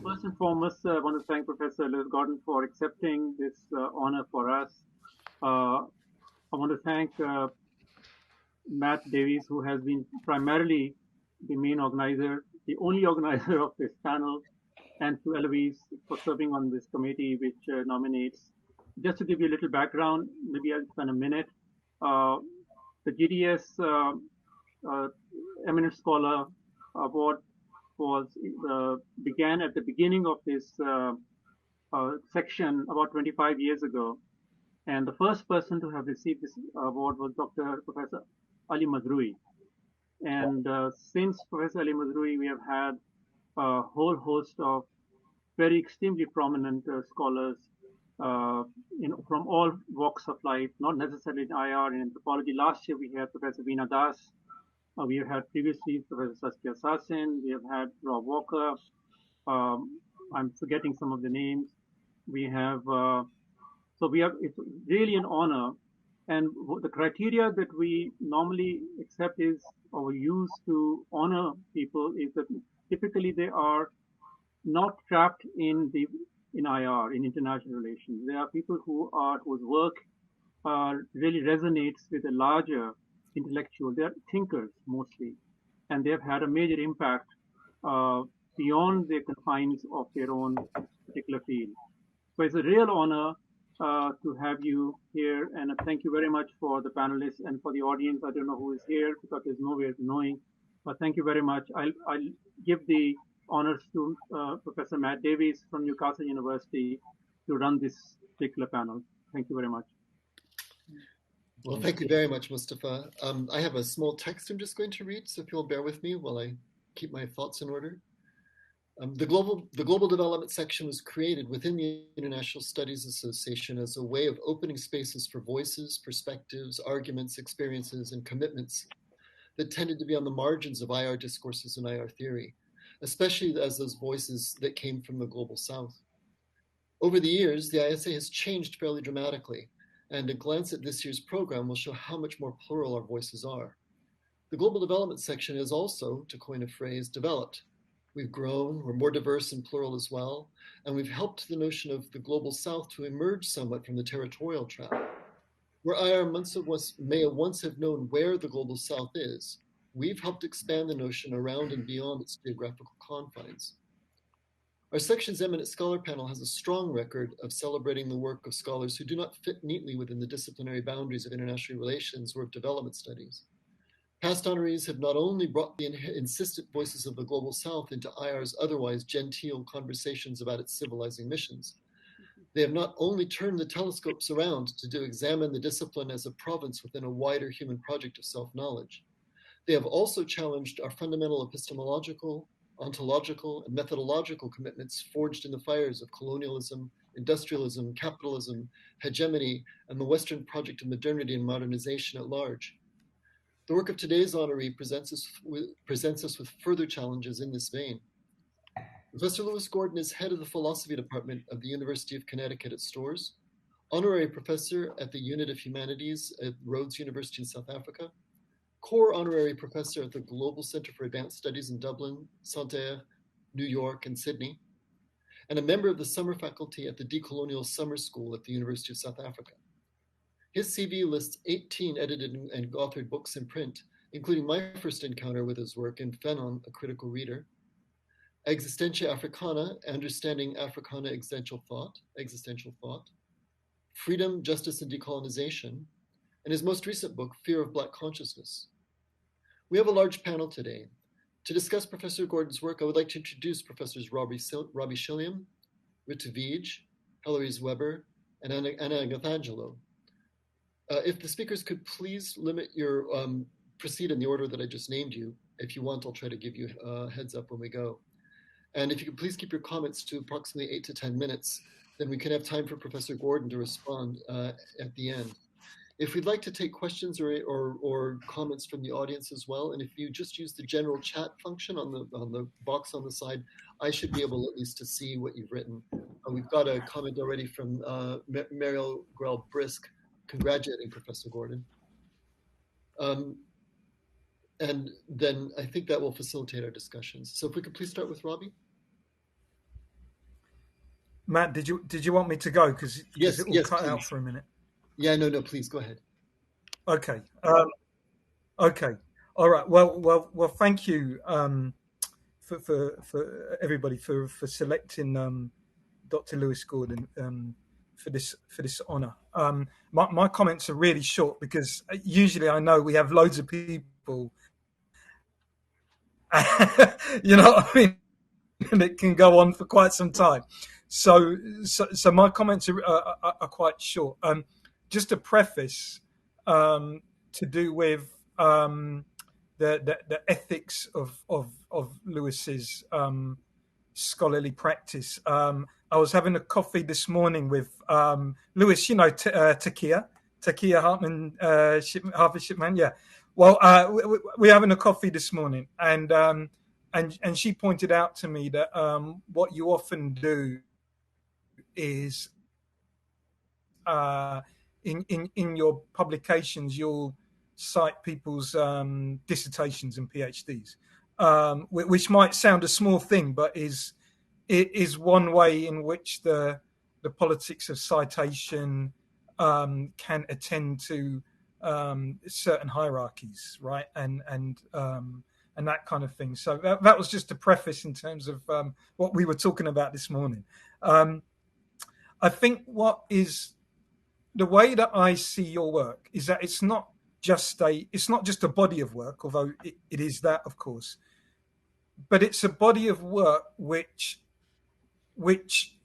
First and foremost, I want to thank Professor Liz Gordon for accepting this honor for us. I want to thank Matt Davies, who has been primarily the main organizer, the only organizer of this panel, and to Heloise for serving on this committee, which nominates. Just to give you a little background, maybe I'll spend a minute. Uh, the GDS uh, Eminent Scholar Award was began at the beginning of this section about 25 years ago. And the first person to have received this award was Professor Ali Mazrui. And since Professor Ali Mazrui, we have had a whole host of very extremely prominent scholars from all walks of life, not necessarily in IR and anthropology. Last year we had Professor Veena Das. We have had previously Professor Saskia Sassin. We have had Rob Walker. I'm forgetting some of the names. We have, it's really an honor. And the criteria that we normally accept is, or use to honor people, is that typically they are not trapped in IR, in international relations. There are people whose work really resonates with a larger intellectual. They're thinkers mostly, and they've had a major impact beyond the confines of their own particular field. So it's a real honor to have you here, and thank you very much for the panelists and for the audience. I don't know who is here because there's no way of knowing, but thank you very much. I'll give the honors to Professor Matt Davies from Newcastle University to run this particular panel. Thank you very much. Well, thank you very much, Mustapha. I have a small text I'm just going to read, so if you'll bear with me while I keep my thoughts in order. The Global Development section was created within the International Studies Association as a way of opening spaces for voices, perspectives, arguments, experiences, and commitments that tended to be on the margins of IR discourses and IR theory, especially as those voices that came from the Global South. Over the years, the ISA has changed fairly dramatically, and a glance at this year's program will show how much more plural our voices are. The Global Development section is also, to coin a phrase, developed. We've grown, we're more diverse and plural as well, and we've helped the notion of the Global South to emerge somewhat from the territorial trap. Where IR may once have known where the Global South is, we've helped expand the notion around and beyond its geographical confines. Our section's Eminent Scholar panel has a strong record of celebrating the work of scholars who do not fit neatly within the disciplinary boundaries of international relations or of development studies. Past honorees have not only brought the insistent voices of the Global South into IR's otherwise genteel conversations about its civilizing missions, they have not only turned the telescopes around to examine the discipline as a province within a wider human project of self-knowledge, they have also challenged our fundamental epistemological, ontological, and methodological commitments forged in the fires of colonialism, industrialism, capitalism, hegemony, and the Western project of modernity and modernization at large. The work of today's honoree presents us with further challenges in this vein. Professor Lewis Gordon is head of the philosophy department of the University of Connecticut at Storrs, honorary professor at the Unit of Humanities at Rhodes University in South Africa, core honorary professor at the Global Center for Advanced Studies in Dublin, Santerre, New York, and Sydney, and a member of the summer faculty at the Decolonial Summer School at the University of South Africa. His CV lists 18 edited and authored books in print, including my first encounter with his work in Phenon, A Critical Reader, Existentia Africana, Understanding Africana Existential Thought, Freedom, Justice, and Decolonization, and his most recent book, Fear of Black Consciousness. We have a large panel today. To discuss Professor Gordon's work, I would like to introduce Professors Robbie Shilliam, Ritu Vij, Heloise Weber, and Agathangelou. If the speakers could please limit your proceed in the order that I just named you. If you want, I'll try to give you a heads up when we go. And if you could please keep your comments to approximately 8 to 10 minutes, then we can have time for Professor Gordon to respond at the end. If we'd like to take questions or comments from the audience as well, and if you just use the general chat function on the box on the side, I should be able at least to see what you've written. We've got a comment already from Mariel Grell Brisk, congratulating Professor Gordon. And then I think that will facilitate our discussions. So if we could please start with Robbie. Matt, did you want me to go because Yes, it will yes, cut please. out for a minute? Yeah, no, please go ahead. Okay. Okay. All right. Well. Thank you for everybody for selecting Dr. Lewis Gordon for this honour. My comments are really short because usually I know we have loads of people. You know what I mean? And it can go on for quite some time. So my comments are quite short. Just a preface to do with the ethics of Lewis's scholarly practice. I was having a coffee this morning with Lewis, Takia Hartman, Harvey Shipman. Yeah. Well, we're having a coffee this morning, and she pointed out to me that what you often do is in your publications you'll cite people's dissertations and PhDs, which might sound a small thing, but is one way in which the politics of citation can attend to certain hierarchies, right, and that kind of thing. So that was just a preface in terms of what we were talking about this morning. I think what is the way that I see your work is that it's not just a body of work, although it is that, of course, but it's a body of work which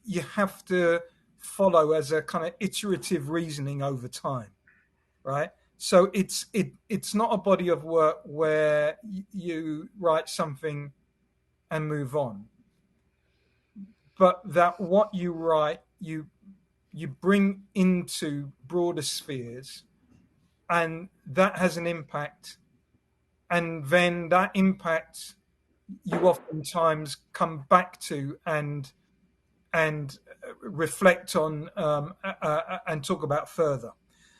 you have to follow as a kind of iterative reasoning over time, right? So it's not a body of work where you write something and move on, but that what you write you bring into broader spheres, and that has an impact, and then that impact you oftentimes come back to and reflect on and talk about further.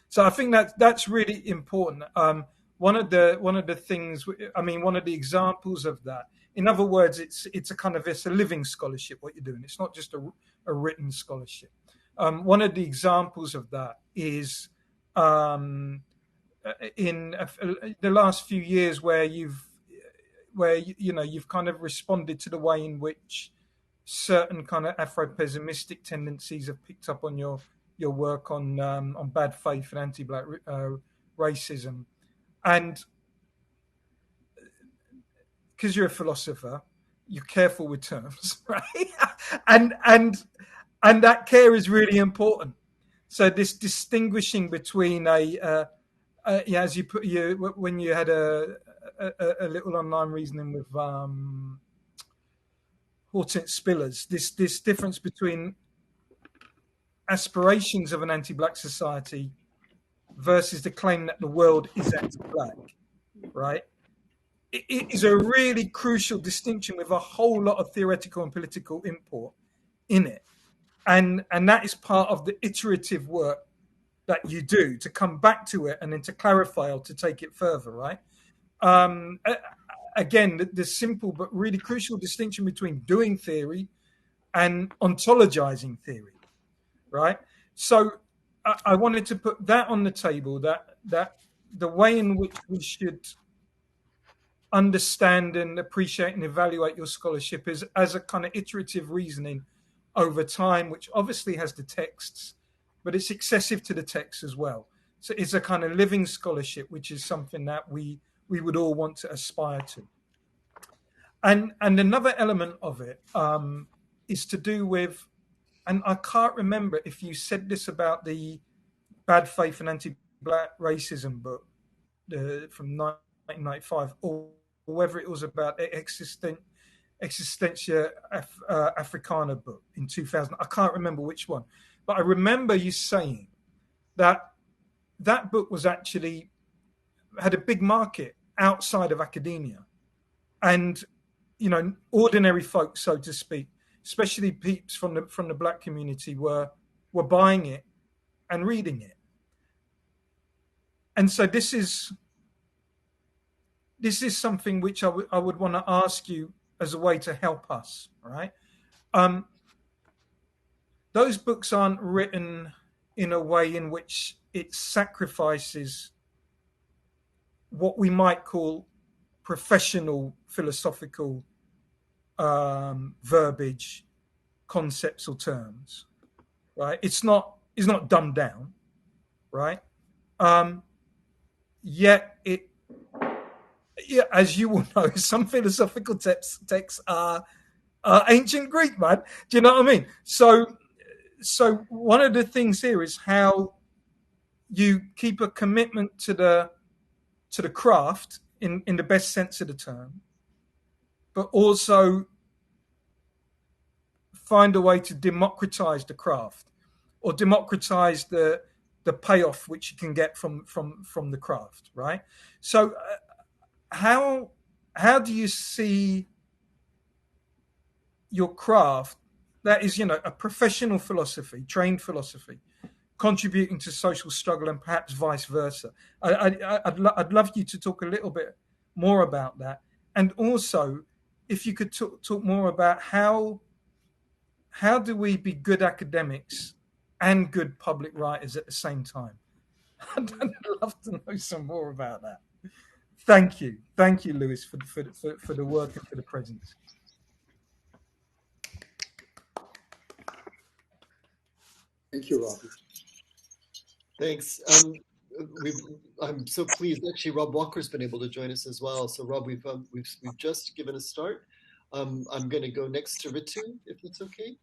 So I think that's really important. One of the things, I mean, one of the examples of that. In other words, it's a living scholarship. What you're doing, it's not just a written scholarship. One of the examples of that is in the last few years where you've kind of responded to the way in which certain kind of Afro-pessimistic tendencies have picked up on your work on bad faith and anti-black racism, and because you're a philosopher, you're careful with terms, right? and that care is really important. So this distinguishing between as you put when you had a little online reasoning with Hortense Spillers, this difference between aspirations of an anti-black society versus the claim that the world is anti-black, right? It is a really crucial distinction with a whole lot of theoretical and political import in it. And that is part of the iterative work that you do to come back to it and then to clarify or to take it further, right? Again, the simple but really crucial distinction between doing theory and ontologizing theory, right? So I wanted to put that on the table, that the way in which we should understand and appreciate and evaluate your scholarship is as a kind of iterative reasoning over time, which obviously has the texts, but it's excessive to the text as well. So it's a kind of living scholarship, which is something that we would all want to aspire to. And another element of it is to do with, and I can't remember if you said this about the Bad Faith and Anti-Black Racism book from 1995, or whether it was about Existentia Africana book in 2000. I can't remember which one, but I remember you saying that book was actually had a big market outside of academia, and ordinary folks, so to speak, especially peeps from the black community, were buying it and reading it. And so this is something which I would want to ask you as a way to help us, right? those books aren't written in a way in which it sacrifices what we might call professional philosophical verbiage, concepts or terms, right? It's not dumbed down, right? Yet it, yeah, as you will know, some philosophical texts are ancient Greek, man. Do you know what I mean? So one of the things here is how you keep a commitment to the craft in the best sense of the term, but also find a way to democratize the craft or democratize the payoff which you can get from the craft, right? So how do you see your craft, that is, a professional philosophy, trained philosophy, contributing to social struggle and perhaps vice versa? I'd love you to talk a little bit more about that, and also if you could talk more about how do we be good academics and good public writers at the same time? I'd love to know some more about that. Thank you, Lewis, for the work and for the presence. Thank you, Robbie. Thanks. I'm so pleased. Actually, Rob Walker's been able to join us as well. So, Rob, we've just given a start. I'm going to go next to Ritu, if that's okay.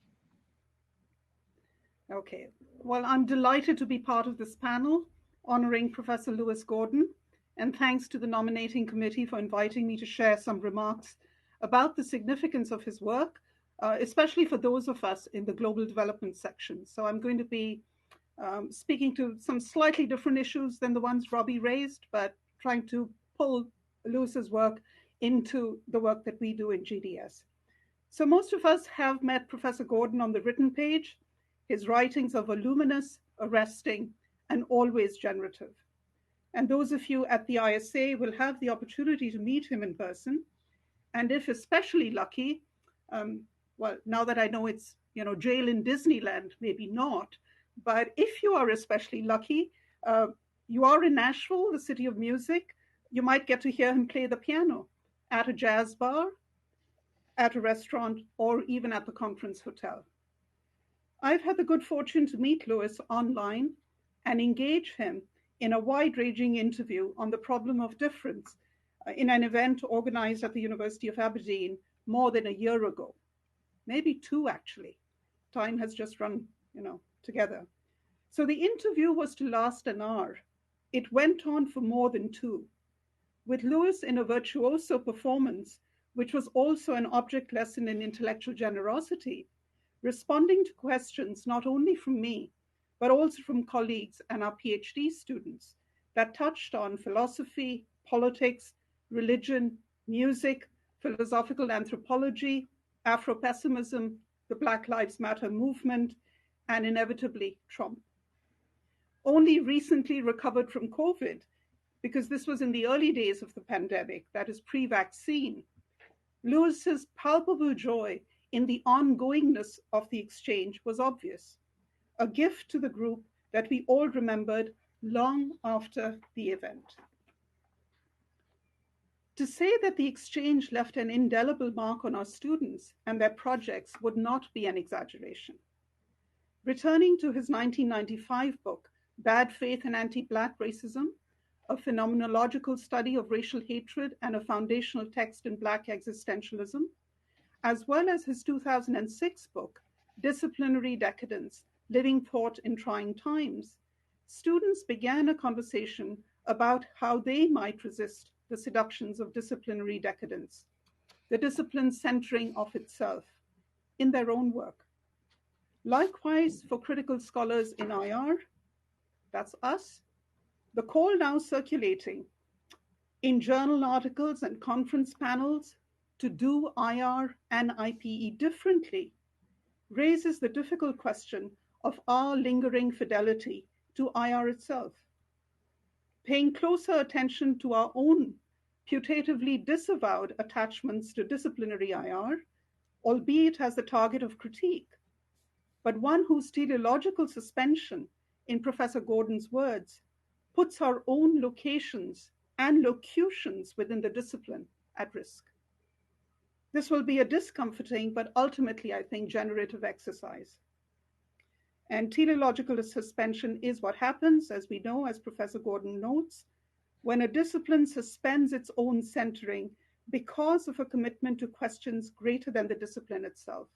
Okay. Well, I'm delighted to be part of this panel honoring Professor Lewis Gordon, and thanks to the nominating committee for inviting me to share some remarks about the significance of his work, especially for those of us in the global development section. So I'm going to be speaking to some slightly different issues than the ones Robbie raised, but trying to pull Lewis's work into the work that we do in GDS. So most of us have met Professor Gordon on the written page. His writings are voluminous, arresting, and always generative. And those of you at the ISA will have the opportunity to meet him in person. And if especially lucky, well, now that I know it's, jail in Disneyland, maybe not, but if you are especially lucky, you are in Nashville, the city of music, you might get to hear him play the piano at a jazz bar, at a restaurant, or even at the conference hotel. I've had the good fortune to meet Lewis online and engage him in a wide-ranging interview on the problem of difference in an event organized at the University of Aberdeen more than a year ago, maybe two actually. Time has just run, together. So the interview was to last an hour. It went on for more than two, with Lewis in a virtuoso performance, which was also an object lesson in intellectual generosity, responding to questions not only from me, but also from colleagues and our PhD students that touched on philosophy, politics, religion, music, philosophical anthropology, Afro-pessimism, the Black Lives Matter movement, and inevitably Trump. Only recently recovered from COVID, because this was in the early days of the pandemic, that is pre-vaccine, Lewis's palpable joy in the ongoingness of the exchange was obvious, a gift to the group that we all remembered long after the event. To say that the exchange left an indelible mark on our students and their projects would not be an exaggeration. Returning to his 1995 book, Bad Faith and Anti-Black Racism, a phenomenological study of racial hatred and a foundational text in Black existentialism, as well as his 2006 book, Disciplinary Decadence, Living Thought in Trying Times, students began a conversation about how they might resist the seductions of disciplinary decadence, the discipline centering of itself in their own work. Likewise, for critical scholars in IR, that's us, the call now circulating in journal articles and conference panels to do IR and IPE differently raises the difficult question of our lingering fidelity to IR itself. Paying closer attention to our own putatively disavowed attachments to disciplinary IR, albeit as the target of critique, but one whose teleological suspension, in Professor Gordon's words, puts our own locations and locutions within the discipline at risk. This will be a discomforting, but ultimately, I think, generative exercise. And teleological suspension is what happens, as we know, as Professor Gordon notes, when a discipline suspends its own centering because of a commitment to questions greater than the discipline itself.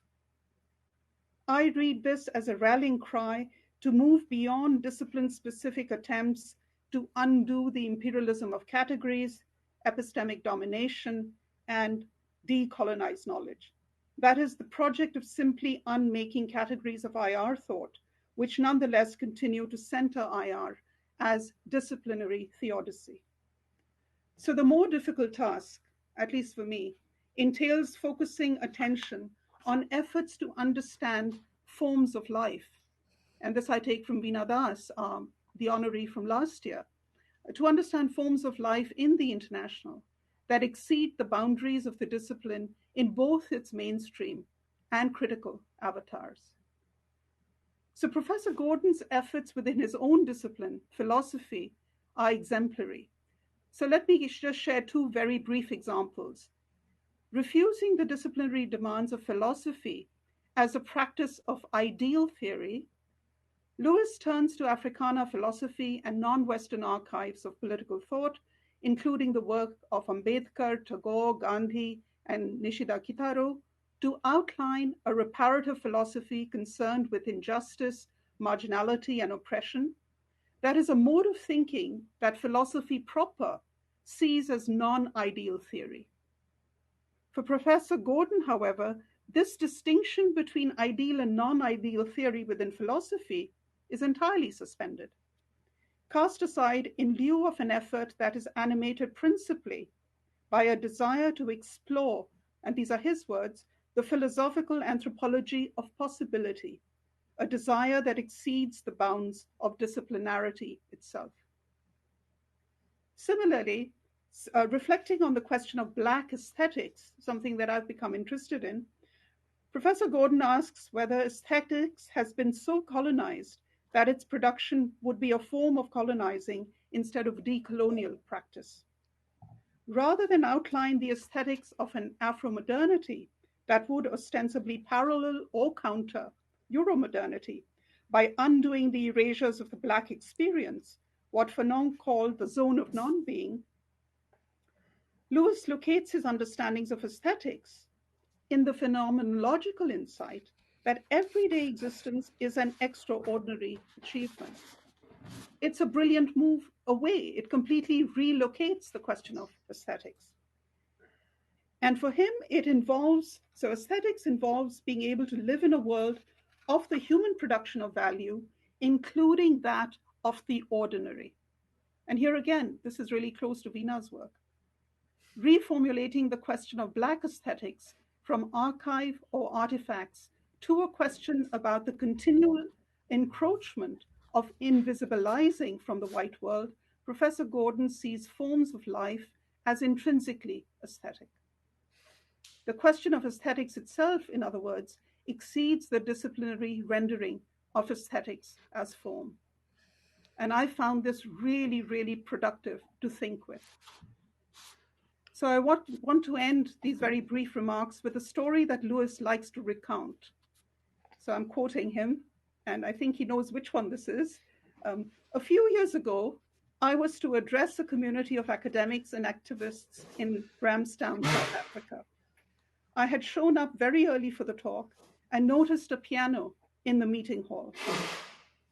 I read this as a rallying cry to move beyond discipline-specific attempts to undo the imperialism of categories, epistemic domination, and decolonize knowledge. That is the project of simply unmaking categories of IR thought, which nonetheless continue to center IR as disciplinary theodicy. So the more difficult task, at least for me, entails focusing attention on efforts to understand forms of life. And this I take from Veena Das, the honoree from last year, to understand forms of life in the international that exceed the boundaries of the discipline in both its mainstream and critical avatars. So Professor Gordon's efforts within his own discipline, philosophy, are exemplary. So let me just share two very brief examples. Refusing the disciplinary demands of philosophy as a practice of ideal theory, Lewis turns to Africana philosophy and non-Western archives of political thought, including the work of Ambedkar, Tagore, Gandhi, and Nishida Kitaro, to outline a reparative philosophy concerned with injustice, marginality, and oppression. That is a mode of thinking that philosophy proper sees as non-ideal theory. For Professor Gordon, however, this distinction between ideal and non-ideal theory within philosophy is entirely suspended, cast aside in lieu of an effort that is animated principally by a desire to explore, and these are his words, the philosophical anthropology of possibility, a desire that exceeds the bounds of disciplinarity itself. Similarly, reflecting on the question of Black aesthetics, something that I've become interested in, Professor Gordon asks whether aesthetics has been so colonized that its production would be a form of colonizing instead of decolonial practice. Rather than outline the aesthetics of an Afro-modernity that would ostensibly parallel or counter Euro-modernity by undoing the erasures of the Black experience, what Fanon called the zone of non-being, Lewis locates his understandings of aesthetics in the phenomenological insight that everyday existence is an extraordinary achievement. It's a brilliant move away. It completely relocates the question of aesthetics. And for him, aesthetics involves being able to live in a world of the human production of value, including that of the ordinary. And here again, this is really close to Veena's work. Reformulating the question of Black aesthetics from archive or artifacts to a question about the continual encroachment of invisibilizing from the white world, Professor Gordon sees forms of life as intrinsically aesthetic. The question of aesthetics itself, in other words, exceeds the disciplinary rendering of aesthetics as form. And I found this really, really productive to think with. So I want to end these very brief remarks with a story that Lewis likes to recount. So I'm quoting him, and I think he knows which one this is. A few years ago, I was to address a community of academics and activists in Grahamstown, South Africa. I had shown up very early for the talk and noticed a piano in the meeting hall.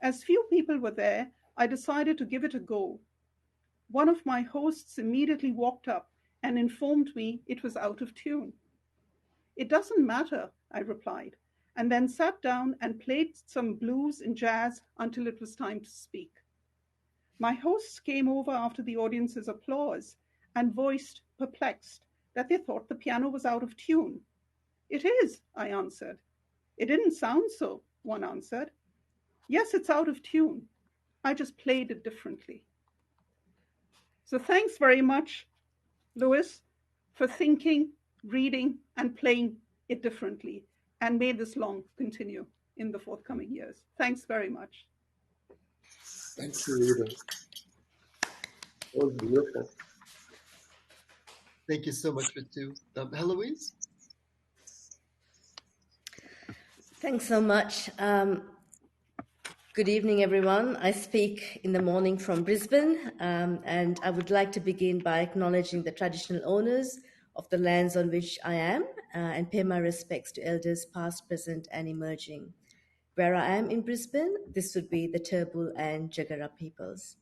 As few people were there, I decided to give it a go. One of my hosts immediately walked up and informed me it was out of tune. "It doesn't matter," I replied, and then sat down and played some blues and jazz until it was time to speak. My hosts came over after the audience's applause and voiced, perplexed, that they thought the piano was out of tune. "It is," I answered. "It didn't sound so," one answered. "Yes, it's out of tune. I just played it differently." So thanks very much, Lewis, for thinking, reading, and playing it differently. And may this long continue in the forthcoming years. Thanks very much. Thank you, Rita. That was beautiful. Thank you so much, Ritu. Heloise? Thanks so much. Good evening, everyone. I speak in the morning from Brisbane, and I would like to begin by acknowledging the traditional owners of the lands on which I am and pay my respects to elders past, present, and emerging. Where I am in Brisbane, this would be the Turrbal and Jagera peoples.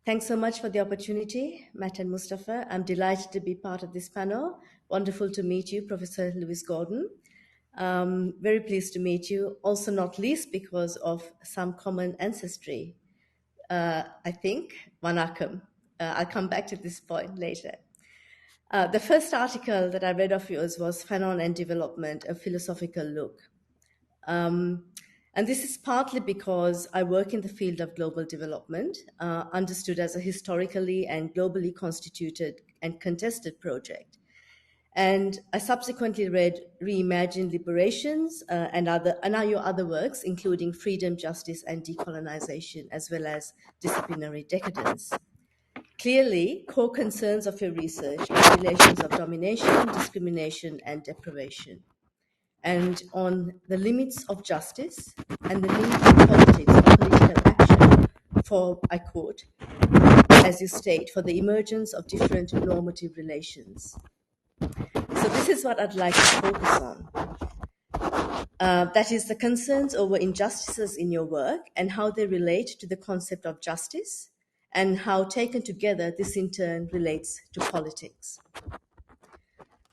Thanks so much for the opportunity, Matt and Mustapha. I'm delighted to be part of this panel. Wonderful to meet you, Professor Lewis Gordon. Very pleased to meet you, also not least because of some common ancestry, I think, Wanakam. I'll come back to this point later. The first article that I read of yours was Fanon and Development, a Philosophical Look. And this is partly because I work in the field of global development, understood as a historically and globally constituted and contested project. And I subsequently read Reimagined Liberations and your other works, including Freedom, Justice, and Decolonization, as well as Disciplinary Decadence. Clearly, core concerns of your research are relations of domination, discrimination, and deprivation, and on the limits of justice and the need for politics or political action for, I quote, as you state, for the emergence of different normative relations. So this is what I'd like to focus on. That is the concerns over injustices in your work and how they relate to the concept of justice and how taken together this in turn relates to politics.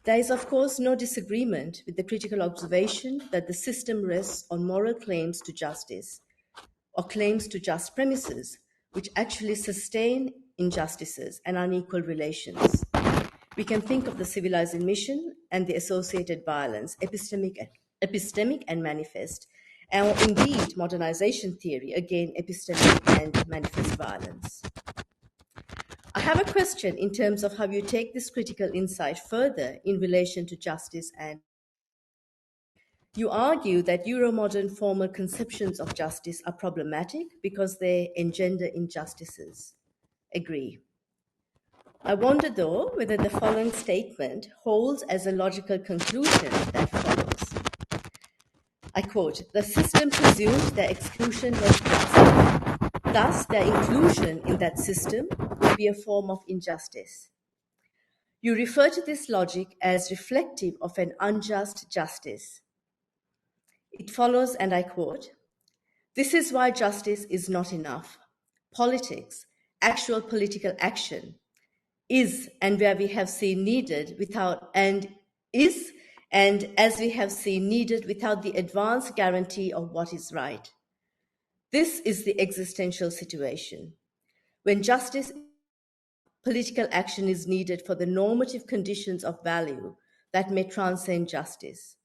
There is, of course, no disagreement with the critical observation that the system rests on moral claims to justice or claims to just premises, which actually sustain injustices and unequal relations. We can think of the civilizing mission and the associated violence, epistemic and manifest, or indeed modernization theory, again, epistemic and manifest violence. I have a question in terms of how you take this critical insight further in relation to justice, and you argue that Euromodern formal conceptions of justice are problematic because they engender injustices. Agree. I wonder, though, whether the following statement holds as a logical conclusion that follows. I quote, "The system presumed their exclusion was just. Thus, their inclusion in that system would be a form of injustice. You refer to this logic as reflective of an unjust justice. It follows, and I quote, "This is why justice is not enough. Politics, actual political action, is and where we have seen needed without and as we have seen needed without the advance guarantee of what is right. This is the existential situation. When justice, political action is needed for the normative conditions of value that may transcend justice.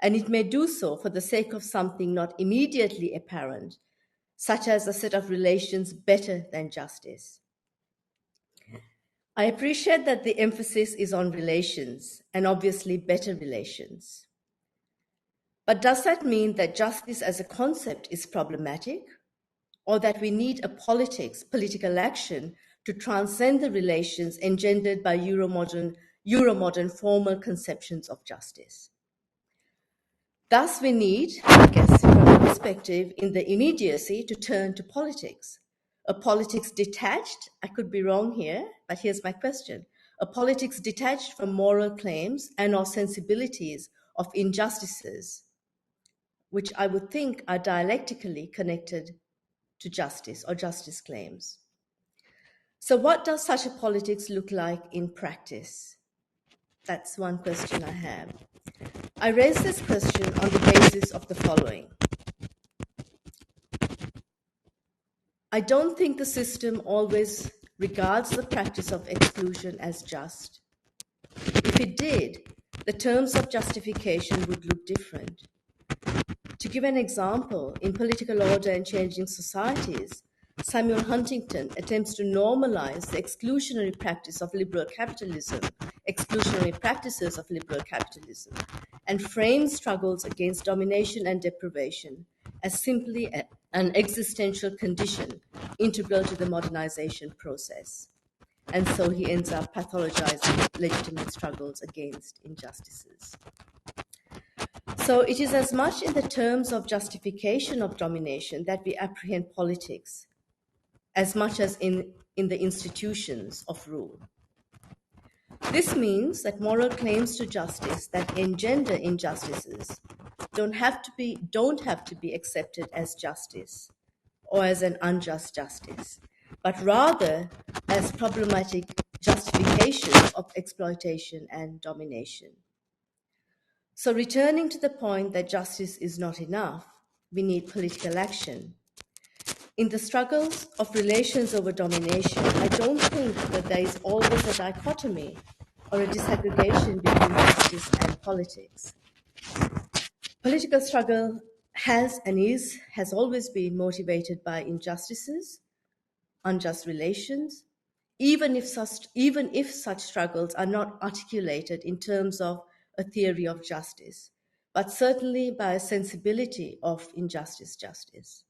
And it may do so for the sake of something not immediately apparent, such as a set of relations better than justice. I appreciate that the emphasis is on relations, and obviously better relations. But does that mean that justice as a concept is problematic, or that we need a political action to transcend the relations engendered by Euromodern formal conceptions of justice? Thus, we need, I guess, from my perspective, in the immediacy, to turn to politics. A politics detached, I could be wrong here, but here's my question. A politics detached from moral claims and or sensibilities of injustices, which I would think are dialectically connected to justice or justice claims. So what does such a politics look like in practice? That's one question I have. I raise this question on the basis of the following. I don't think the system always regards the practice of exclusion as just. If it did, the terms of justification would look different. To give an example, in political order and changing societies, Samuel Huntington attempts to normalize the exclusionary practice of liberal capitalism, exclusionary practices of liberal capitalism, and frames struggles against domination and deprivation as simply an existential condition integral to the modernization process. And so he ends up pathologizing legitimate struggles against injustices. So it is as much in the terms of justification of domination that we apprehend politics, as much as in the institutions of rule. This means that moral claims to justice that engender injustices don't have to be accepted as justice or as an unjust justice, but rather as problematic justifications of exploitation and domination. So returning to the point that justice is not enough, we need political action. In the struggles of relations over domination, I don't think that there is always a dichotomy or a disaggregation between justice and politics. Political struggle has always been motivated by injustices, unjust relations, even if such struggles are not articulated in terms of a theory of justice, but certainly by a sensibility of justice.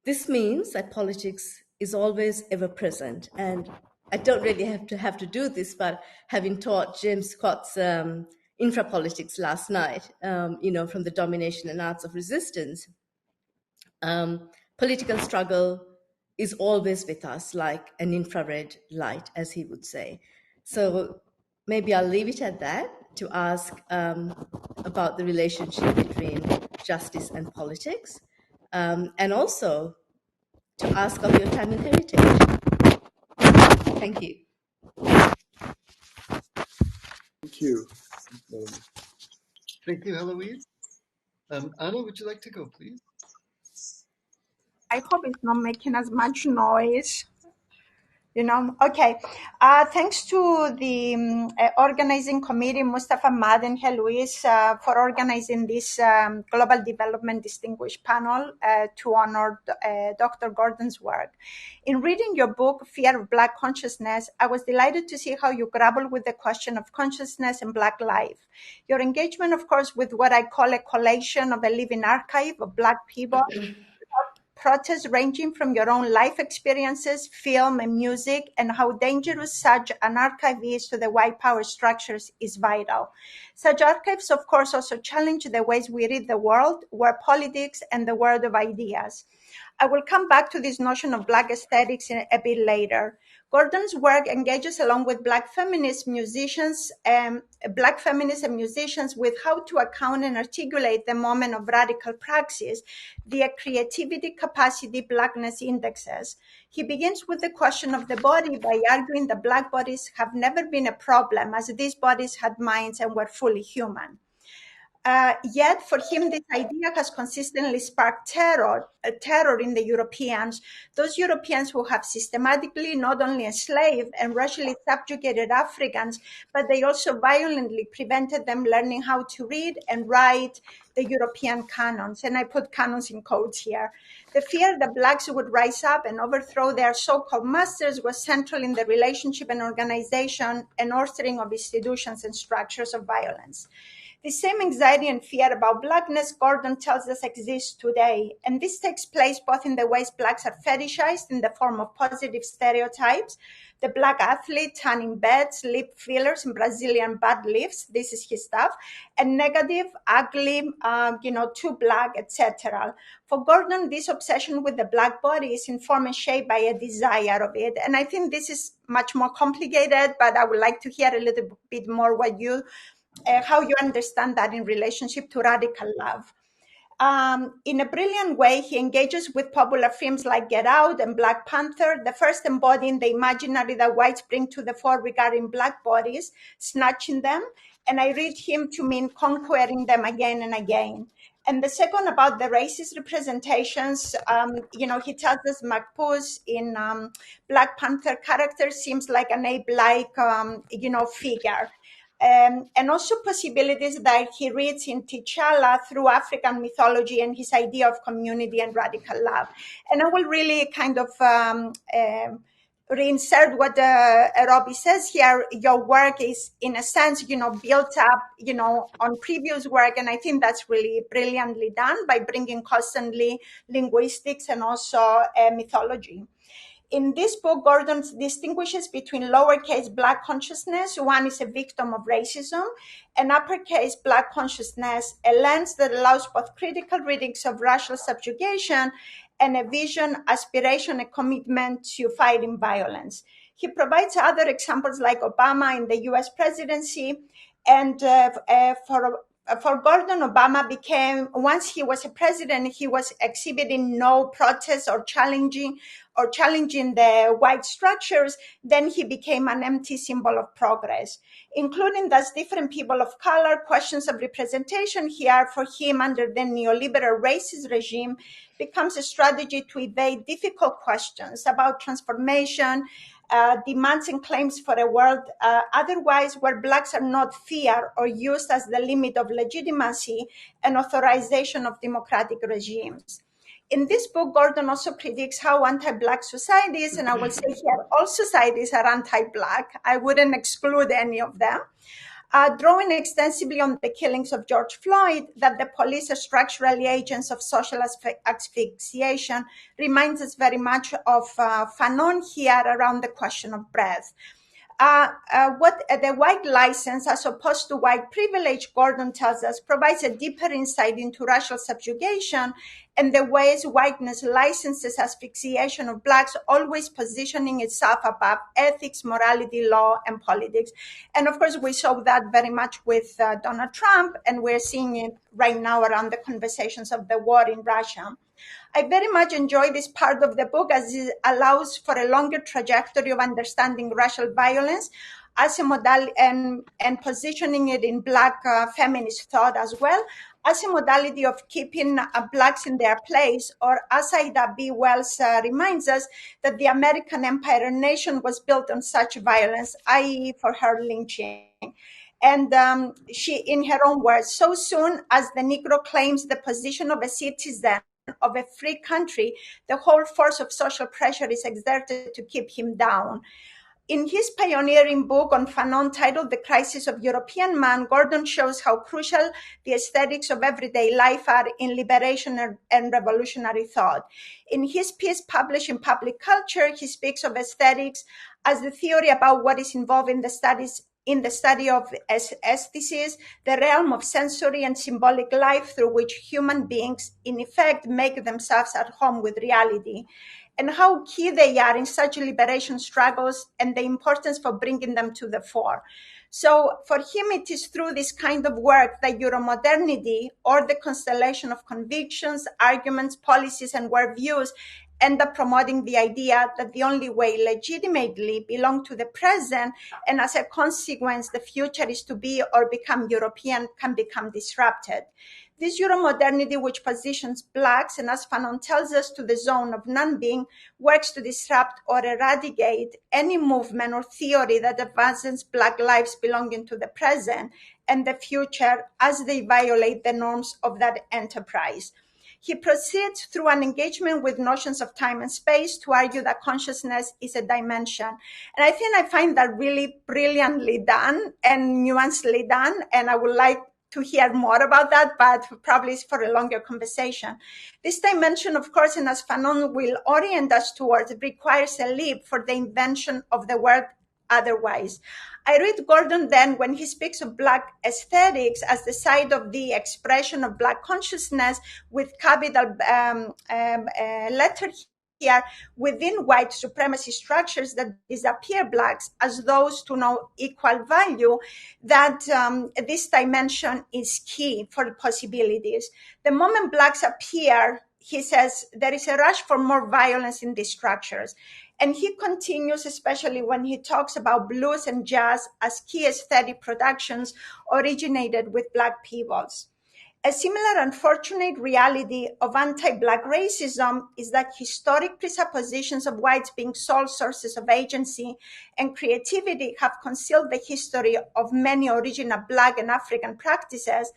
This means that politics is always ever present, and I don't really have to do this, but having taught James Scott's infrapolitics last night, from the Domination and Arts of Resistance, political struggle is always with us like an infrared light, as he would say. So maybe I'll leave it at that to ask about the relationship between justice and politics, and also to ask of your time and heritage. Thank you. Thank you. Thank you, Heloise. Anna, would you like to go, please? I hope it's not making as much noise. Okay. Thanks to the organizing committee, Mustapha, Mad, and Heloise, for organizing this Global Development Distinguished Panel to honor Dr. Gordon's work. In reading your book, Fear of Black Consciousness, I was delighted to see how you grapple with the question of consciousness and Black life. Your engagement, of course, with what I call a collation of a living archive of Black people, protests ranging from your own life experiences, film, and music, and how dangerous such an archive is to the white power structures is vital. Such archives, of course, also challenge the ways we read the world, where politics, and the world of ideas. I will come back to this notion of Black aesthetics a bit later. Gordon's work engages along with Black feminist musicians and musicians with how to account and articulate the moment of radical praxis via creativity, capacity, Blackness indexes. He begins with the question of the body by arguing that Black bodies have never been a problem, as these bodies had minds and were fully human. Yet for him, this idea has consistently sparked terror in the Europeans, those Europeans who have systematically not only enslaved and racially subjugated Africans, but they also violently prevented them learning how to read and write the European canons. And I put canons in quotes here. The fear that Blacks would rise up and overthrow their so-called masters was central in the relationship and organization and authoring of institutions and structures of violence. The same anxiety and fear about Blackness, Gordon tells us, exists today. And this takes place both in the ways Blacks are fetishized in the form of positive stereotypes, the Black athlete tanning beds, lip fillers, and Brazilian butt lifts, this is his stuff, and negative, ugly, too Black, etc. For Gordon, this obsession with the Black body is informed and shaped by a desire of it. And I think this is much more complicated, but I would like to hear a little bit more how you understand that in relationship to radical love. In a brilliant way, he engages with popular films like Get Out and Black Panther, the first embodying the imaginary that whites bring to the fore regarding Black bodies, snatching them, and I read him to mean conquering them again and again. And the second about the racist representations, he tells us Macpus in Black Panther character seems like an ape-like, figure. and also possibilities that he reads in T'Challa through African mythology and his idea of community and radical love. And I will really kind of reinsert what Robbie says here. Your work is, in a sense, built up, on previous work. And I think that's really brilliantly done by bringing constantly linguistics and also mythology. In this book, Gordon distinguishes between lowercase Black consciousness, one is a victim of racism, and uppercase Black consciousness, a lens that allows both critical readings of racial subjugation and a vision, aspiration, and commitment to fighting violence. He provides other examples like Obama in the US presidency, and for Gordon, Obama became, once he was a president, he was exhibiting no protest or challenging the white structures. Then he became an empty symbol of progress, including thus different people of color. Questions of representation here for him under the neoliberal racist regime becomes a strategy to evade difficult questions about transformation, demands and claims for a world otherwise where Blacks are not feared or used as the limit of legitimacy and authorization of democratic regimes. In this book, Gordon also predicts how anti-Black societies, and I will say here, all societies are anti-Black. I wouldn't exclude any of them. Drawing extensively on the killings of George Floyd, that the police are structurally agents of social asphyxiation, reminds us very much of Fanon here around the question of breath. What the white license, as opposed to white privilege, Gordon tells us, provides a deeper insight into racial subjugation and the ways whiteness licenses asphyxiation of Blacks, always positioning itself above ethics, morality, law, and politics. And of course, we saw that very much with Donald Trump, and we're seeing it right now around the conversations of the war in Russia. I very much enjoy this part of the book as it allows for a longer trajectory of understanding racial violence as a modality and positioning it in Black feminist thought as well, as a modality of keeping Blacks in their place, or as Ida B. Wells reminds us, that the American empire nation was built on such violence, i.e. for her lynching. And she, in her own words, so soon as the Negro claims the position of a citizen of a free country, the whole force of social pressure is exerted to keep him down. In his pioneering book on Fanon titled The Crisis of European Man, Gordon shows how crucial the aesthetics of everyday life are in liberation and revolutionary thought. In his piece published in Public Culture, he speaks of aesthetics as the theory about what is involved in the study of aesthesis, the realm of sensory and symbolic life through which human beings, in effect, make themselves at home with reality, and how key they are in such liberation struggles and the importance for bringing them to the fore. So for him, it is through this kind of work that Euromodernity, or the constellation of convictions, arguments, policies, and worldviews, end up promoting the idea that the only way legitimately belong to the present, and as a consequence, the future is to be or become European, can become disrupted. This Euromodernity, which positions Blacks, and as Fanon tells us, to the zone of non-being, works to disrupt or eradicate any movement or theory that advances Black lives belonging to the present and the future as they violate the norms of that enterprise. He proceeds through an engagement with notions of time and space to argue that consciousness is a dimension. And I think I find that really brilliantly done and nuancedly done, and I would like to hear more about that, but probably it's for a longer conversation. This dimension, of course, and as Fanon will orient us towards, requires a leap for the invention of the word otherwise. I read Gordon then when he speaks of Black aesthetics as the side of the expression of Black consciousness with capital letter here within white supremacy structures that disappear Blacks as those to no equal value, that this dimension is key for possibilities. The moment Blacks appear, he says, there is a rush for more violence in these structures. And he continues, especially when he talks about blues and jazz as key aesthetic productions originated with Black peoples. A similar unfortunate reality of anti-Black racism is that historic presuppositions of whites being sole sources of agency and creativity have concealed the history of many original Black and African practices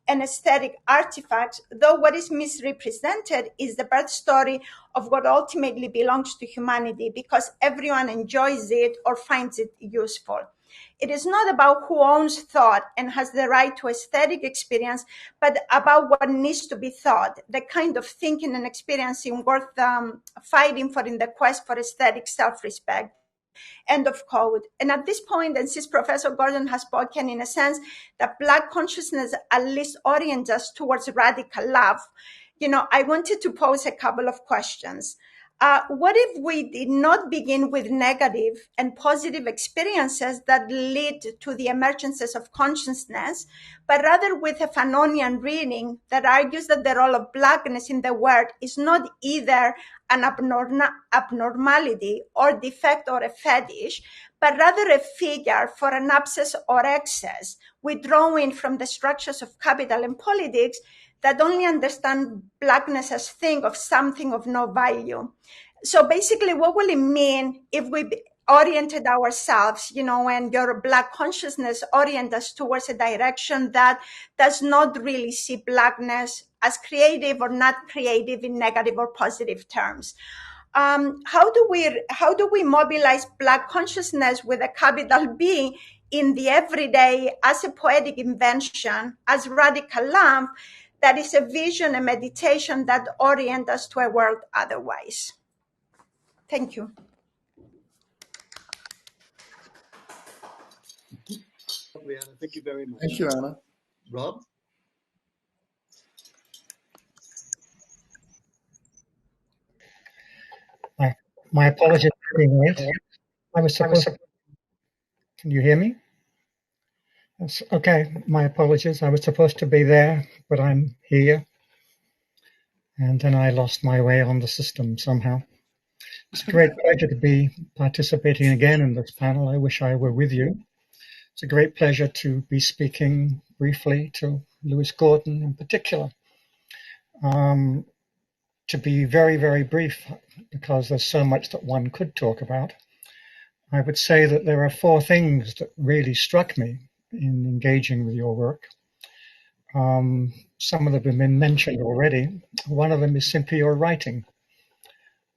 and aesthetic artifacts, though what is misrepresented is the birth story of what ultimately belongs to humanity because everyone enjoys it or finds it useful. It is not about who owns thought and has the right to aesthetic experience, but about what needs to be thought, the kind of thinking and experiencing worth fighting for in the quest for aesthetic self-respect. End of quote. And at this point, and since Professor Gordon has spoken in a sense that Black consciousness at least orients us towards radical love, I wanted to pose a couple of questions. What if we did not begin with negative and positive experiences that lead to the emergences of consciousness, but rather with a Fanonian reading that argues that the role of Blackness in the world is not either an abnormality or defect or a fetish, but rather a figure for an abscess or excess, withdrawing from the structures of capital and politics that only understand Blackness as thing of something of no value. So basically, what will it mean if we oriented ourselves, and your Black consciousness orient us towards a direction that does not really see Blackness as creative or not creative in negative or positive terms? How do we mobilize Black consciousness with a capital B in the everyday as a poetic invention, as radical love, that is a vision, a meditation that orient us to a world otherwise? Thank you. Anna, thank you very much. Thank you, Anna. Rob? My apologies for being late. I was supposed to... Can you hear me? That's okay. My apologies. I was supposed to be there, but I'm here. And then I lost my way on the system somehow. It's a great pleasure to be participating again in this panel. I wish I were with you. It's a great pleasure to be speaking briefly to Lewis Gordon in particular. To be very, very brief, because there's so much that one could talk about, I would say that there are 4 things that really struck me in engaging with your work. Some of them have been mentioned already. One of them is simply your writing.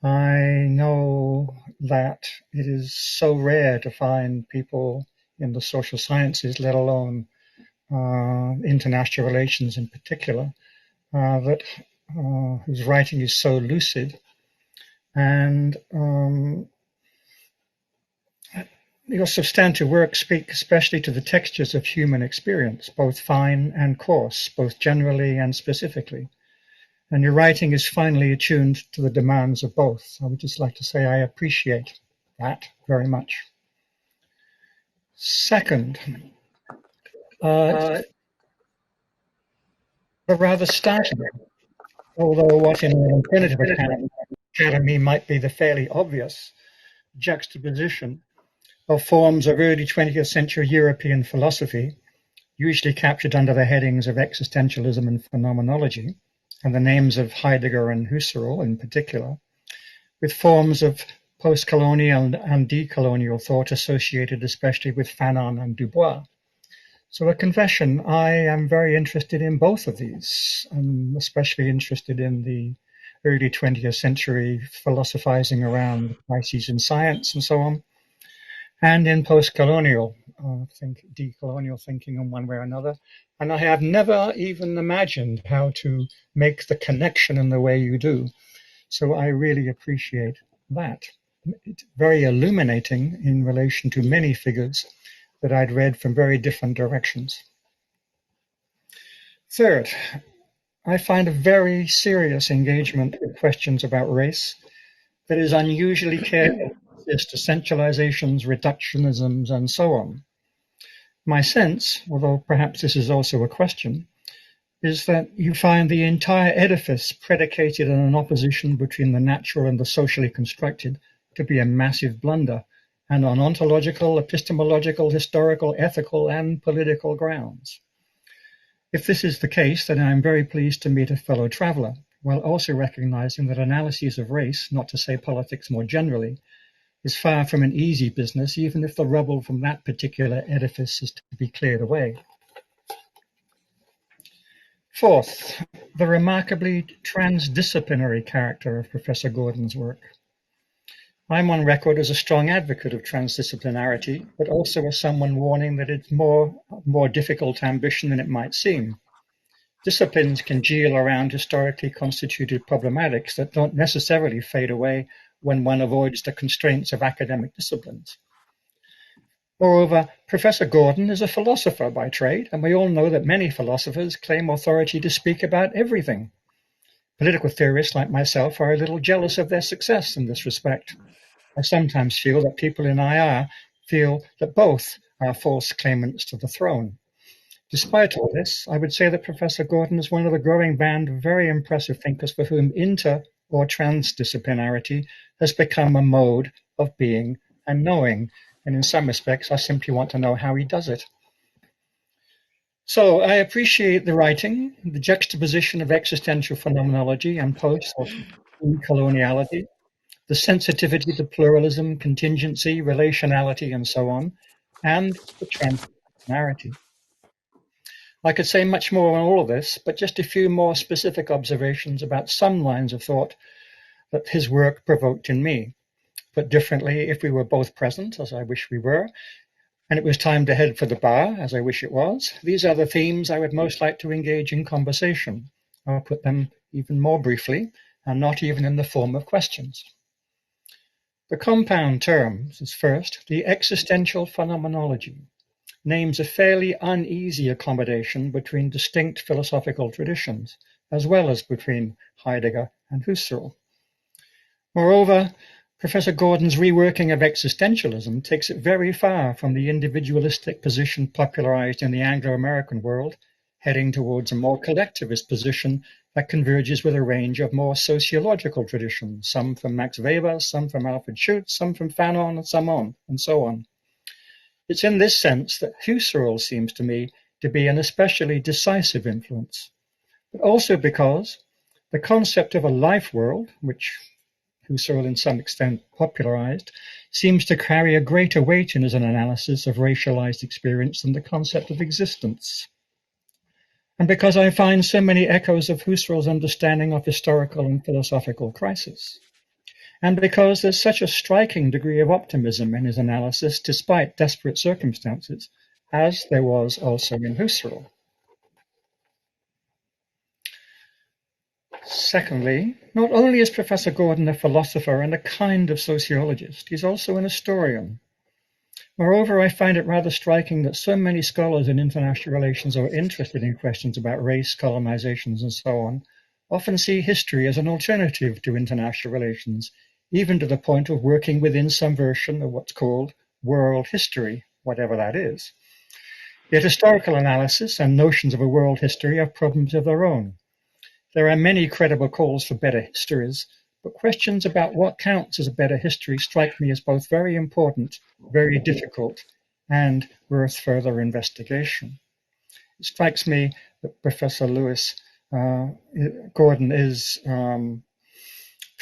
I know that it is so rare to find people in the social sciences, let alone international relations in particular, whose writing is so lucid. And your substantive work speaks especially to the textures of human experience, both fine and coarse, both generally and specifically. And your writing is finely attuned to the demands of both. I would just like to say I appreciate that very much. Second, rather startling, although what in an alternative academy might be the fairly obvious juxtaposition of forms of early 20th century European philosophy, usually captured under the headings of existentialism and phenomenology, and the names of Heidegger and Husserl in particular, with forms of post-colonial and decolonial thought associated especially with Fanon and Dubois. So a confession, I am very interested in both of these. I'm especially interested in the early 20th century philosophizing around crises in science and so on, and in post-colonial decolonial thinking in one way or another. And I have never even imagined how to make the connection in the way you do. So I really appreciate that. It's very illuminating in relation to many figures that I'd read from very different directions. Third, I find a very serious engagement with questions about race that is unusually careful as to centralizations, reductionisms, and so on. My sense, although perhaps this is also a question, is that you find the entire edifice predicated on an opposition between the natural and the socially constructed to be a massive blunder, and on ontological, epistemological, historical, ethical, and political grounds. If this is the case, then I am very pleased to meet a fellow traveller, while also recognising that analyses of race, not to say politics more generally, is far from an easy business, even if the rubble from that particular edifice is to be cleared away. Fourth, the remarkably transdisciplinary character of Professor Gordon's work. I'm on record as a strong advocate of transdisciplinarity, but also as someone warning that it's more difficult ambition than it might seem. Disciplines congeal around historically constituted problematics that don't necessarily fade away when one avoids the constraints of academic disciplines. Moreover, Professor Gordon is a philosopher by trade, and we all know that many philosophers claim authority to speak about everything. Political theorists like myself are a little jealous of their success in this respect. I sometimes feel that people in IR feel that both are false claimants to the throne. Despite all this, I would say that Professor Gordon is one of the growing band of very impressive thinkers for whom inter- or transdisciplinarity has become a mode of being and knowing, and in some respects I simply want to know how he does it. So I appreciate the writing, the juxtaposition of existential phenomenology and post- or coloniality, the sensitivity to pluralism, contingency, relationality, and so on, and the transdisciplinarity. I could say much more on all of this, but just a few more specific observations about some lines of thought that his work provoked in me. Put differently, if we were both present, as I wish we were, and it was time to head for the bar, as I wish it was, these are the themes I would most like to engage in conversation. I'll put them even more briefly, and not even in the form of questions. The compound terms is first the existential phenomenology, names a fairly uneasy accommodation between distinct philosophical traditions, as well as between Heidegger and Husserl. Moreover, Professor Gordon's reworking of existentialism takes it very far from the individualistic position popularized in the Anglo-American world, heading towards a more collectivist position that converges with a range of more sociological traditions, some from Max Weber, some from Alfred Schutz, some from Fanon, and so on. It's in this sense that Husserl seems to me to be an especially decisive influence, but also because the concept of a life world, which Husserl in some extent popularized, seems to carry a greater weight in his analysis of racialized experience than the concept of existence. And because I find so many echoes of Husserl's understanding of historical and philosophical crisis. And because there's such a striking degree of optimism in his analysis despite desperate circumstances, as there was also in Husserl. Secondly, not only is Professor Gordon a philosopher and a kind of sociologist, he's also an historian. Moreover, I find it rather striking that so many scholars in international relations who are interested in questions about race, colonizations, and so on, often see history as an alternative to international relations, even to the point of working within some version of what's called world history, whatever that is. Yet historical analysis and notions of a world history have problems of their own. There are many credible calls for better histories, but questions about what counts as a better history strike me as both very important, very difficult, and worth further investigation. It strikes me that Professor Lewis Gordon is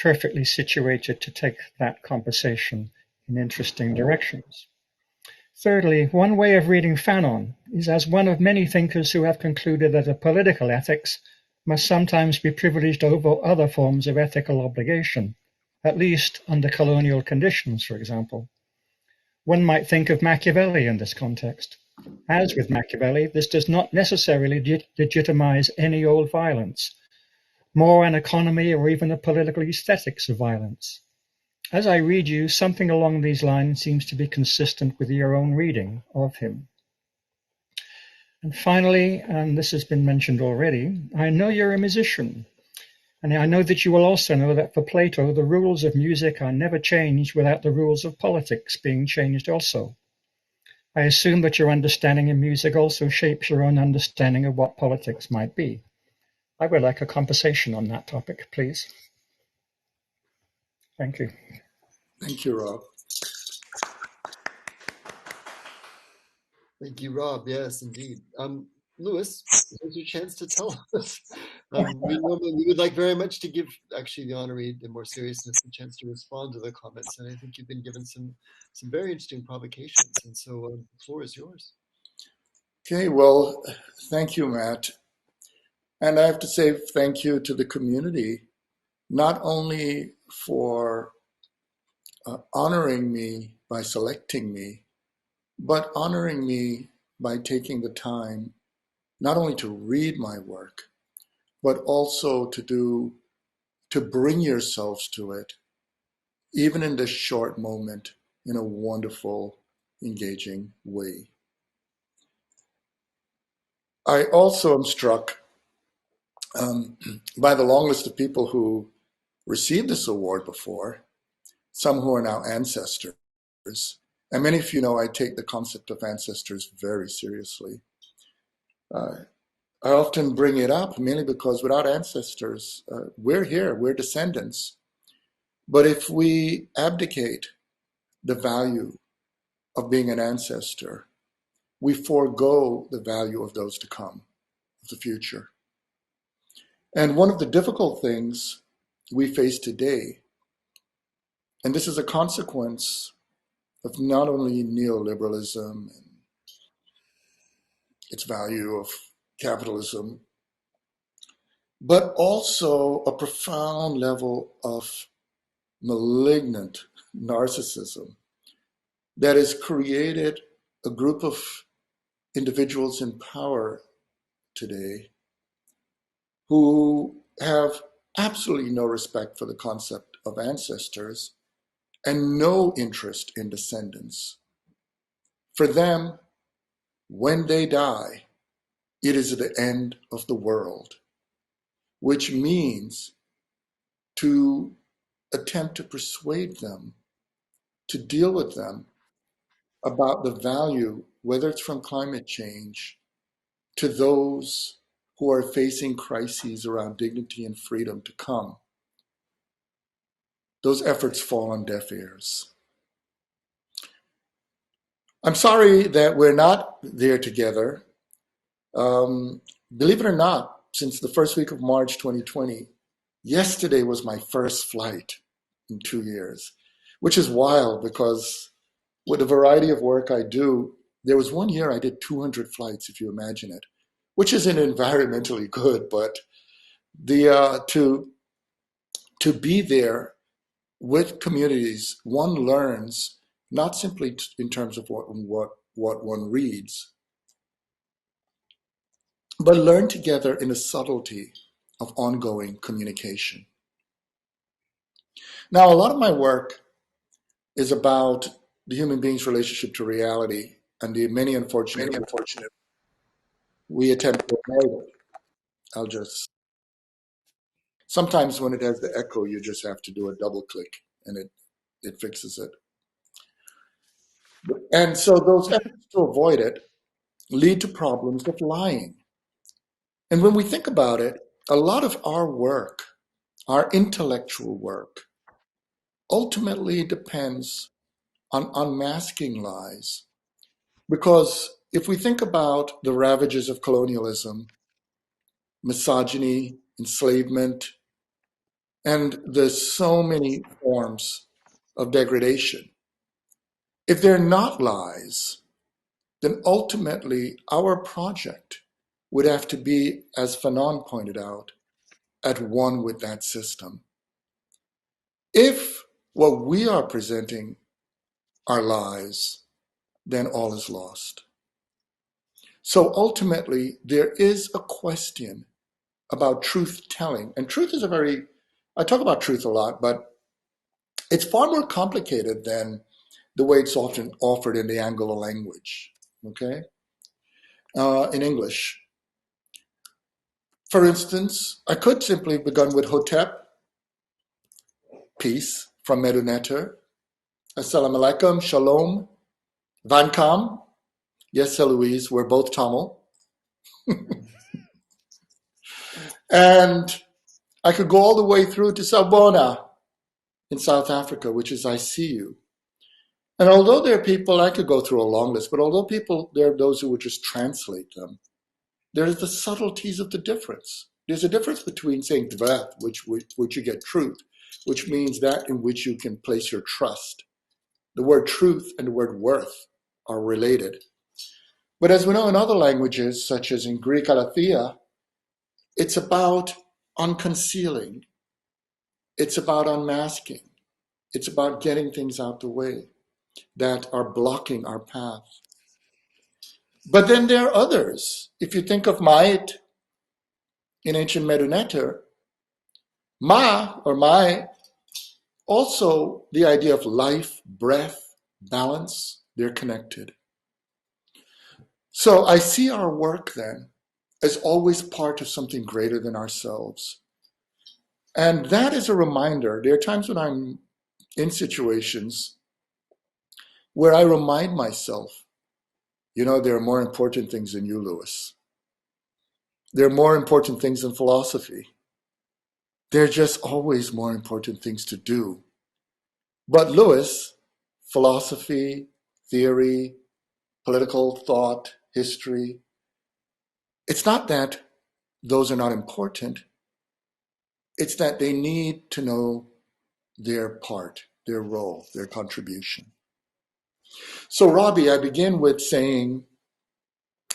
perfectly situated to take that conversation in interesting directions. Thirdly, one way of reading Fanon is as one of many thinkers who have concluded that a political ethics must sometimes be privileged over other forms of ethical obligation, at least under colonial conditions, for example. One might think of Machiavelli in this context. As with Machiavelli, this does not necessarily legitimize any old violence, more an economy or even a political aesthetics of violence. As I read you, something along these lines seems to be consistent with your own reading of him. And finally, and this has been mentioned already, I know you're a musician, and I know that you will also know that for Plato, the rules of music are never changed without the rules of politics being changed also. I assume that your understanding of music also shapes your own understanding of what politics might be. I would like a conversation on that topic, please. Thank you. Thank you, Rob. Thank you, Rob. Yes, indeed. Louis, here's your chance to tell us. We would like very much to give actually the honoree, the more seriousness, the chance to respond to the comments. And I think you've been given some very interesting provocations. And so the floor is yours. Okay, well, thank you, Matt. And I have to say thank you to the community, not only for honoring me by selecting me, but honoring me by taking the time not only to read my work, but also to bring yourselves to it, even in this short moment, in a wonderful, engaging way. I also am struck by the long list of people who received this award before, some who are now ancestors. And many of you know I take the concept of ancestors very seriously. I often bring it up mainly because without ancestors, we're here, we're descendants. But if we abdicate the value of being an ancestor, we forego the value of those to come, of the future. And one of the difficult things we face today, and this is a consequence of not only neoliberalism and its value of capitalism, but also a profound level of malignant narcissism that has created a group of individuals in power today who have absolutely no respect for the concept of ancestors and no interest in descendants. For them, when they die, it is the end of the world, which means to attempt to persuade them, to deal with them about the value, whether it's from climate change, to those who are facing crises around dignity and freedom to come. Those efforts fall on deaf ears. I'm sorry that we're not there together. Believe it or not, since the first week of March 2020, yesterday was my first flight in 2 years, which is wild because with the variety of work I do, there was 1 year I did 200 flights, if you imagine it, which isn't environmentally good, but to be there with communities, one learns not simply in terms of what one reads, but learn together in a subtlety of ongoing communication. Now, a lot of my work is about the human being's relationship to reality and the many unfortunate we attempt to avoid it. Sometimes when it has the echo, you just have to do a double click and it fixes it. And so those efforts to avoid it lead to problems of lying. And when we think about it, a lot of our work, our intellectual work, ultimately depends on unmasking lies. Because if we think about the ravages of colonialism, misogyny, enslavement, and there's so many forms of degradation, if they're not lies, then ultimately our project would have to be, as Fanon pointed out, at one with that system. If what we are presenting are lies, then all is lost. So ultimately, there is a question about truth telling. And truth is I talk about truth a lot, but it's far more complicated than the way it's often offered in the Anglo language, okay? In English. For instance, I could simply have begun with Hotep, peace, from Meduneter. Assalamu alaikum, shalom, vankam. Yes, Heloise, we're both Tamil. And I could go all the way through to Sabona in South Africa, which is I see you. And although there are people, I could go through a long list, but although there are those who would just translate them, there's the subtleties of the difference. There's a difference between saying dvath, which you get truth, which means that in which you can place your trust. The word truth and the word worth are related. But as we know in other languages, such as in Greek aletheia, it's about unconcealing. It's about unmasking. It's about getting things out the way that are blocking our path. But then there are others. If you think of Ma'at in ancient Medu-Neter, Ma or Mai, also the idea of life, breath, balance, they're connected. So I see our work then as always part of something greater than ourselves. And that is a reminder. There are times when I'm in situations where I remind myself, there are more important things than you, Lewis. There are more important things than philosophy. There are just always more important things to do. But Lewis, philosophy, theory, political thought, history, it's not that those are not important. It's that they need to know their part, their role, their contribution. So, Robbie, I begin with saying,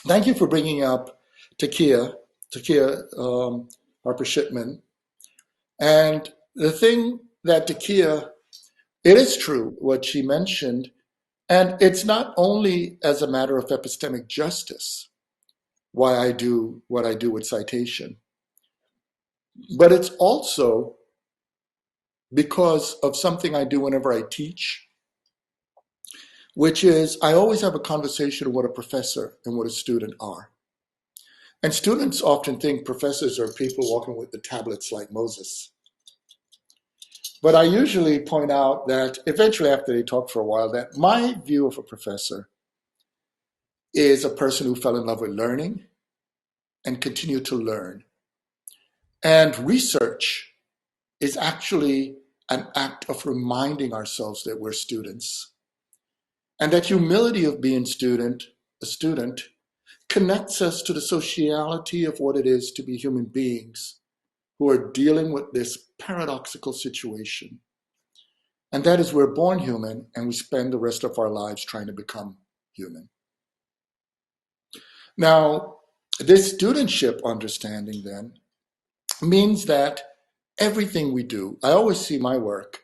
thank you for bringing up Takia Harper Shipman. And the thing that Takia, it is true what she mentioned, and it's not only as a matter of epistemic justice why I do what I do with citation, but it's also because of something I do whenever I teach, which is I always have a conversation with what a professor and what a student are. And students often think professors are people walking with the tablets like Moses. But I usually point out that eventually after they talk for a while, that my view of a professor is a person who fell in love with learning and continue to learn. And research is actually an act of reminding ourselves that we're students. And that humility of being a student, connects us to the sociality of what it is to be human beings who are dealing with this paradoxical situation. And that is we're born human and we spend the rest of our lives trying to become human. Now, this studentship understanding then means that everything we do, I always see my work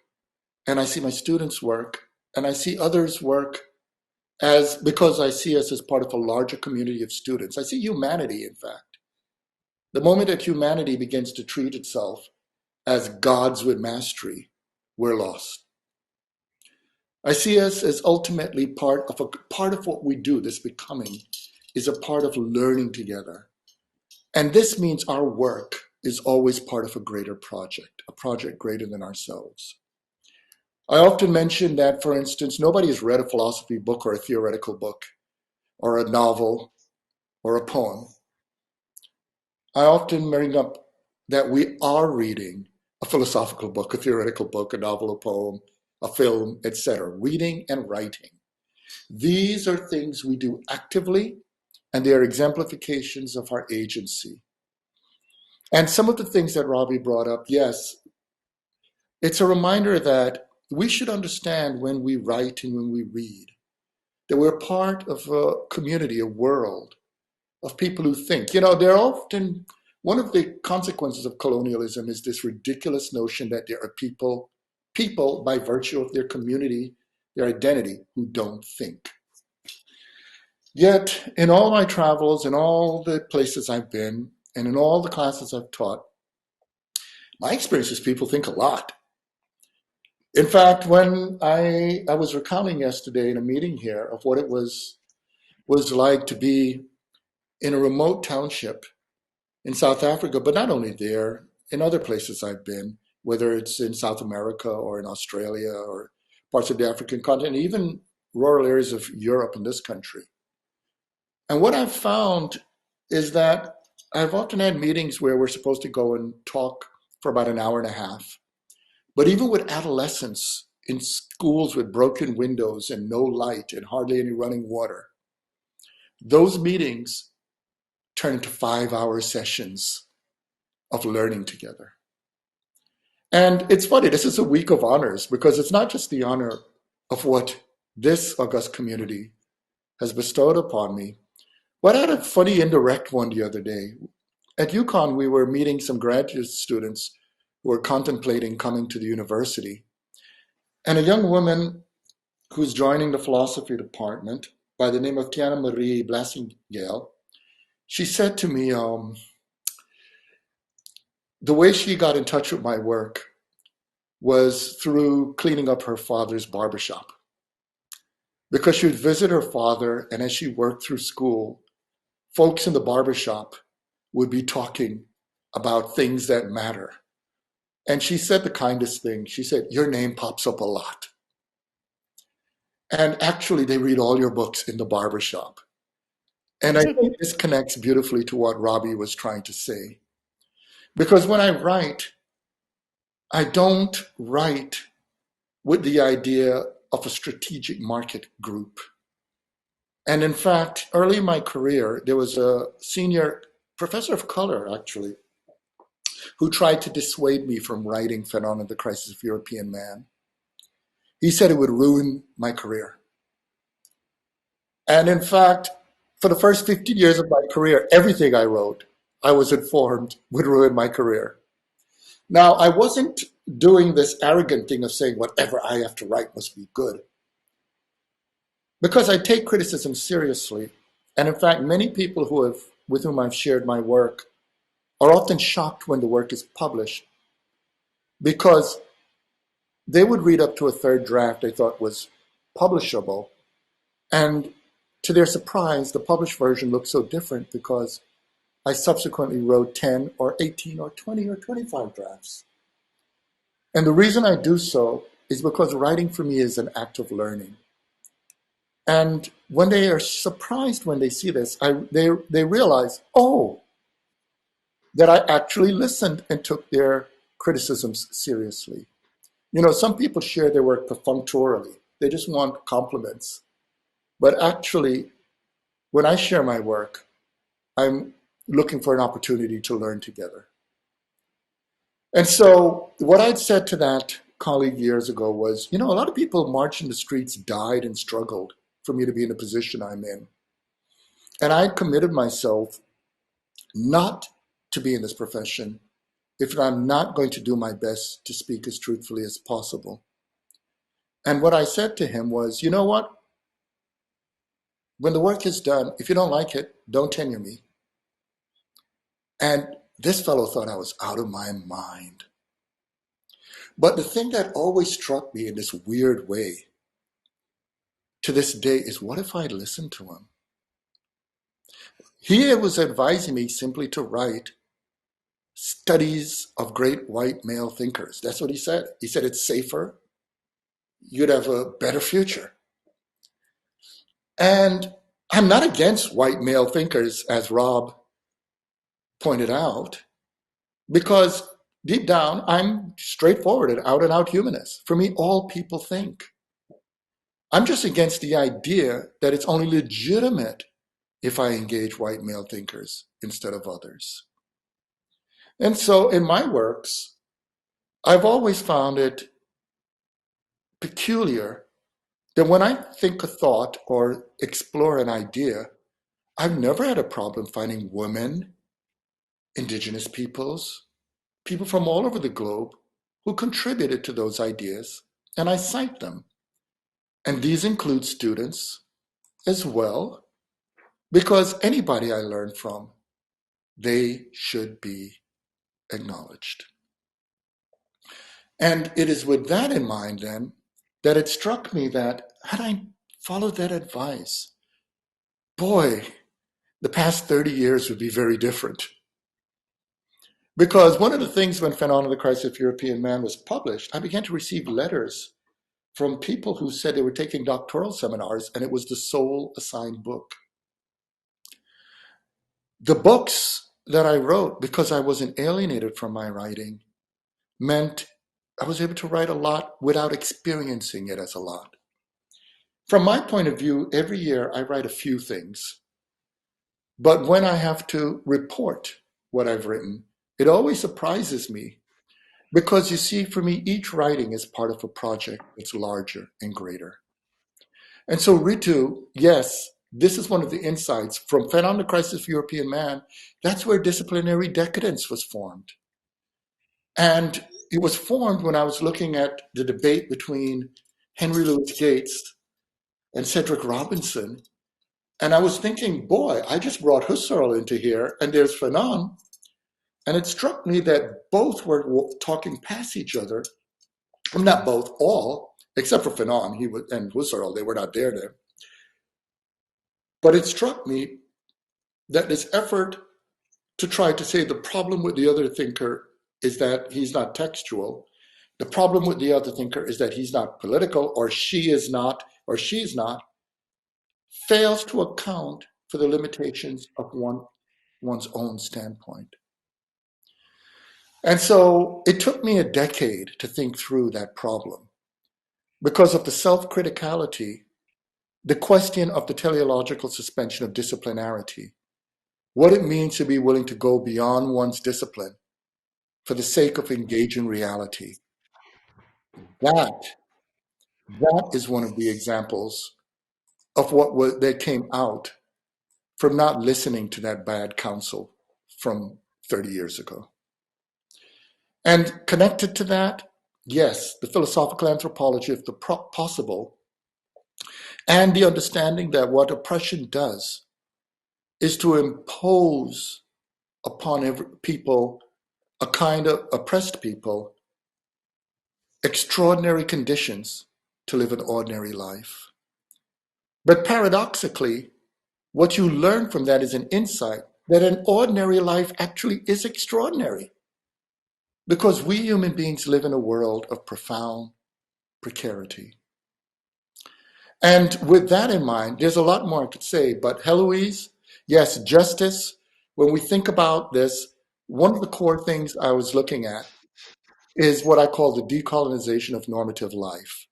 and I see my students' work and I see others' work because I see us as part of a larger community of students. I see humanity, in fact. The moment that humanity begins to treat itself as gods with mastery, we're lost. I see us as ultimately part of what we do, this becoming, is a part of learning together. And this means our work is always part of a greater project, a project greater than ourselves. I often mention that, for instance, nobody has read a philosophy book or a theoretical book or a novel or a poem. I often bring up that we are reading a philosophical book, a theoretical book, a novel, a poem, a film, etc. Reading and writing. These are things we do actively, and they are exemplifications of our agency. And some of the things that Robbie brought up, yes, it's a reminder that we should understand when we write and when we read, that we're part of a community, a world of people who think. They're often, one of the consequences of colonialism is this ridiculous notion that there are people by virtue of their community, their identity, who don't think. Yet, in all my travels, in all the places I've been, and in all the classes I've taught, my experience is people think a lot. In fact, when I was recounting yesterday in a meeting here of what it was like to be in a remote township in South Africa, but not only there, in other places I've been, whether it's in South America or in Australia or parts of the African continent, even rural areas of Europe and this country. And what I've found is that I've often had meetings where we're supposed to go and talk for about an hour and a half. But even with adolescents in schools with broken windows and no light and hardly any running water, those meetings turn into 5-hour sessions of learning together. And it's funny, this is a week of honors because it's not just the honor of what this august community has bestowed upon me, but I had a funny indirect one the other day. At UConn, we were meeting some graduate students who were contemplating coming to the university. And a young woman who's joining the philosophy department by the name of Tiana Marie Blassingale, she said to me, the way she got in touch with my work was through cleaning up her father's barbershop. Because she would visit her father, and as she worked through school, folks in the barbershop would be talking about things that matter. And she said the kindest thing. She said, your name pops up a lot. And actually, they read all your books in the barbershop. And I think this connects beautifully to what Robbie was trying to say. Because when I write, I don't write with the idea of a strategic market group. And in fact, early in my career, there was a senior professor of color, actually, who tried to dissuade me from writing Phenomenon of the Crisis of European Man. He said it would ruin my career. And in fact, for the first 15 years of my career, everything I wrote, I was informed would ruin my career. Now, I wasn't doing this arrogant thing of saying whatever I have to write must be good. Because I take criticism seriously. And in fact, many people with whom I've shared my work are often shocked when the work is published because they would read up to a third draft they thought was publishable. And to their surprise, the published version looked so different because I subsequently wrote 10 or 18 or 20 or 25 drafts. And the reason I do so is because writing for me is an act of learning. And when they are surprised when they see this, they realize, oh, that I actually listened and took their criticisms seriously. You know, some people share their work perfunctorily. They just want compliments. But actually, when I share my work, I'm looking for an opportunity to learn together. And so what I'd said to that colleague years ago was, you know, a lot of people marched in the streets, died and struggled for me to be in the position I'm in. And I committed myself not to be in this profession if I'm not going to do my best to speak as truthfully as possible. And what I said to him was, you know what? When the work is done, if you don't like it, don't tenure me. And this fellow thought I was out of my mind. But the thing that always struck me in this weird way to this day is, what if I listened to him? He was advising me simply to write studies of great white male thinkers. That's what he said. He said it's safer. You'd have a better future. And I'm not against white male thinkers, as Rob pointed out, because deep down, I'm straightforward and out humanist. For me, all people think. I'm just against the idea that it's only legitimate if I engage white male thinkers instead of others. And so in my works, I've always found it peculiar that when I think a thought or explore an idea, I've never had a problem finding women, indigenous peoples, people from all over the globe who contributed to those ideas, and I cite them. And these include students as well, because anybody I learn from, they should be acknowledged. And it is with that in mind then that it struck me that had I followed that advice, boy, the past 30 years would be very different. Because one of the things when Phenomenon of the Crisis of European Man was published, I began to receive letters from people who said they were taking doctoral seminars and it was the sole assigned book. The books that I wrote, because I wasn't alienated from my writing, meant I was able to write a lot without experiencing it as a lot. From my point of view, every year I write a few things. But when I have to report what I've written, it always surprises me because you see, for me, each writing is part of a project that's larger and greater. And so Ritu, yes, this is one of the insights from Fanon, the Crisis of European Man. That's where disciplinary decadence was formed. And it was formed when I was looking at the debate between Henry Louis Gates and Cedric Robinson. And I was thinking, boy, I just brought Husserl into here, and there's Fanon. And it struck me that both were talking past each other. Well, not both, all, except for Fanon and Husserl, they were not there then. But it struck me that this effort to try to say the problem with the other thinker is that he's not textual. The problem with the other thinker is that he's not political, or she is not, or she's not, fails to account for the limitations of one's own standpoint. And so it took me a decade to think through that problem because of the self-criticality, the question of the teleological suspension of disciplinarity, what it means to be willing to go beyond one's discipline for the sake of engaging reality. That is one of the examples of that came out from not listening to that bad counsel from 30 years ago. And connected to that, yes, the philosophical anthropology of the possible, and the understanding that what oppression does is to impose upon people, a kind of oppressed people, extraordinary conditions to live an ordinary life. But paradoxically, what you learn from that is an insight that an ordinary life actually is extraordinary, because we human beings live in a world of profound precarity. And with that in mind, there's a lot more I could say, but Heloise, yes, justice, when we think about this, one of the core things I was looking at is what I call the decolonization of normative life.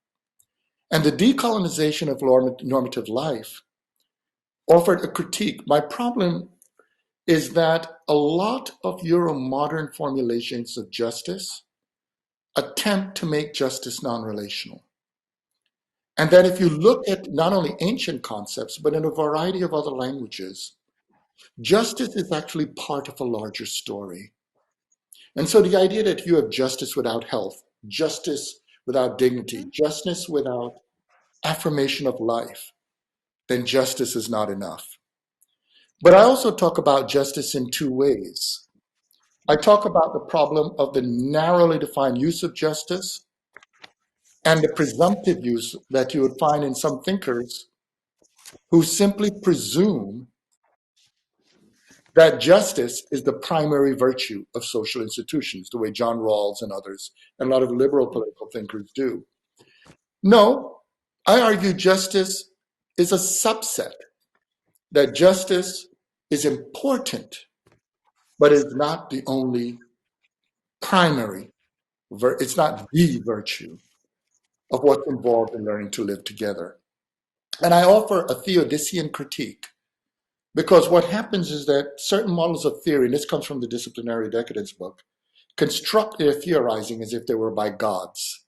And the decolonization of normative life offered a critique. My problem is that a lot of Euro-modern formulations of justice attempt to make justice non-relational. And that if you look at not only ancient concepts, but in a variety of other languages, justice is actually part of a larger story. And so the idea that you have justice without health, justice without dignity, justice without affirmation of life, then justice is not enough. But I also talk about justice in two ways. I talk about the problem of the narrowly defined use of justice and the presumptive use that you would find in some thinkers who simply presume that justice is the primary virtue of social institutions, the way John Rawls and others, and a lot of liberal political thinkers do. No, I argue justice is a subset, that justice is important, but is not the only primary, it's not the virtue of what's involved in learning to live together. And I offer a Theodician critique, because what happens is that certain models of theory, and this comes from the Disciplinary Decadence book, construct their theorizing as if they were by gods.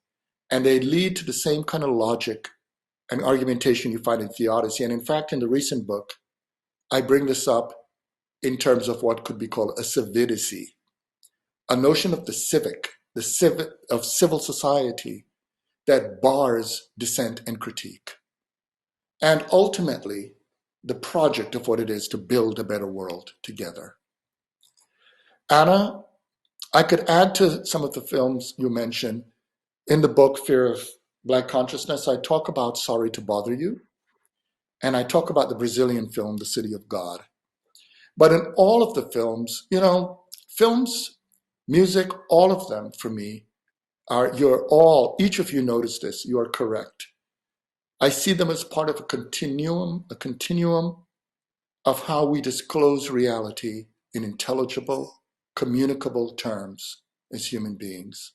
And they lead to the same kind of logic and argumentation you find in theodicy. And in fact, in the recent book, I bring this up in terms of what could be called a cividicy, a notion of the civic of civil society that bars dissent and critique. And ultimately, the project of what it is to build a better world together. Anna, I could add to some of the films you mentioned. In the book, Fear of Black Consciousness, I talk about Sorry to Bother You, and I talk about the Brazilian film, The City of God. But in all of the films, films, music, all of them for me each of you noticed this, you are correct. I see them as part of a continuum of how we disclose reality in intelligible, communicable terms as human beings.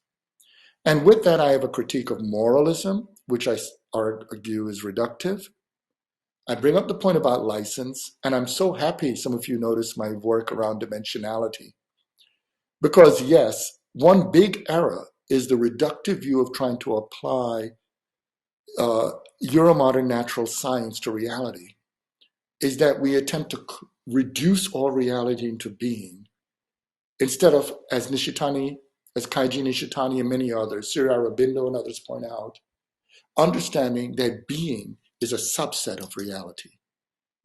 And with that, I have a critique of moralism, which I argue is reductive. I bring up the point about license, and I'm so happy some of you noticed my work around dimensionality. Because yes, one big error is the reductive view of trying to apply Euromodern natural science to reality, is that we attempt to reduce all reality into being, instead of, as Kaiji Nishitani and many others, Sri Aurobindo and others point out, understanding that being is a subset of reality,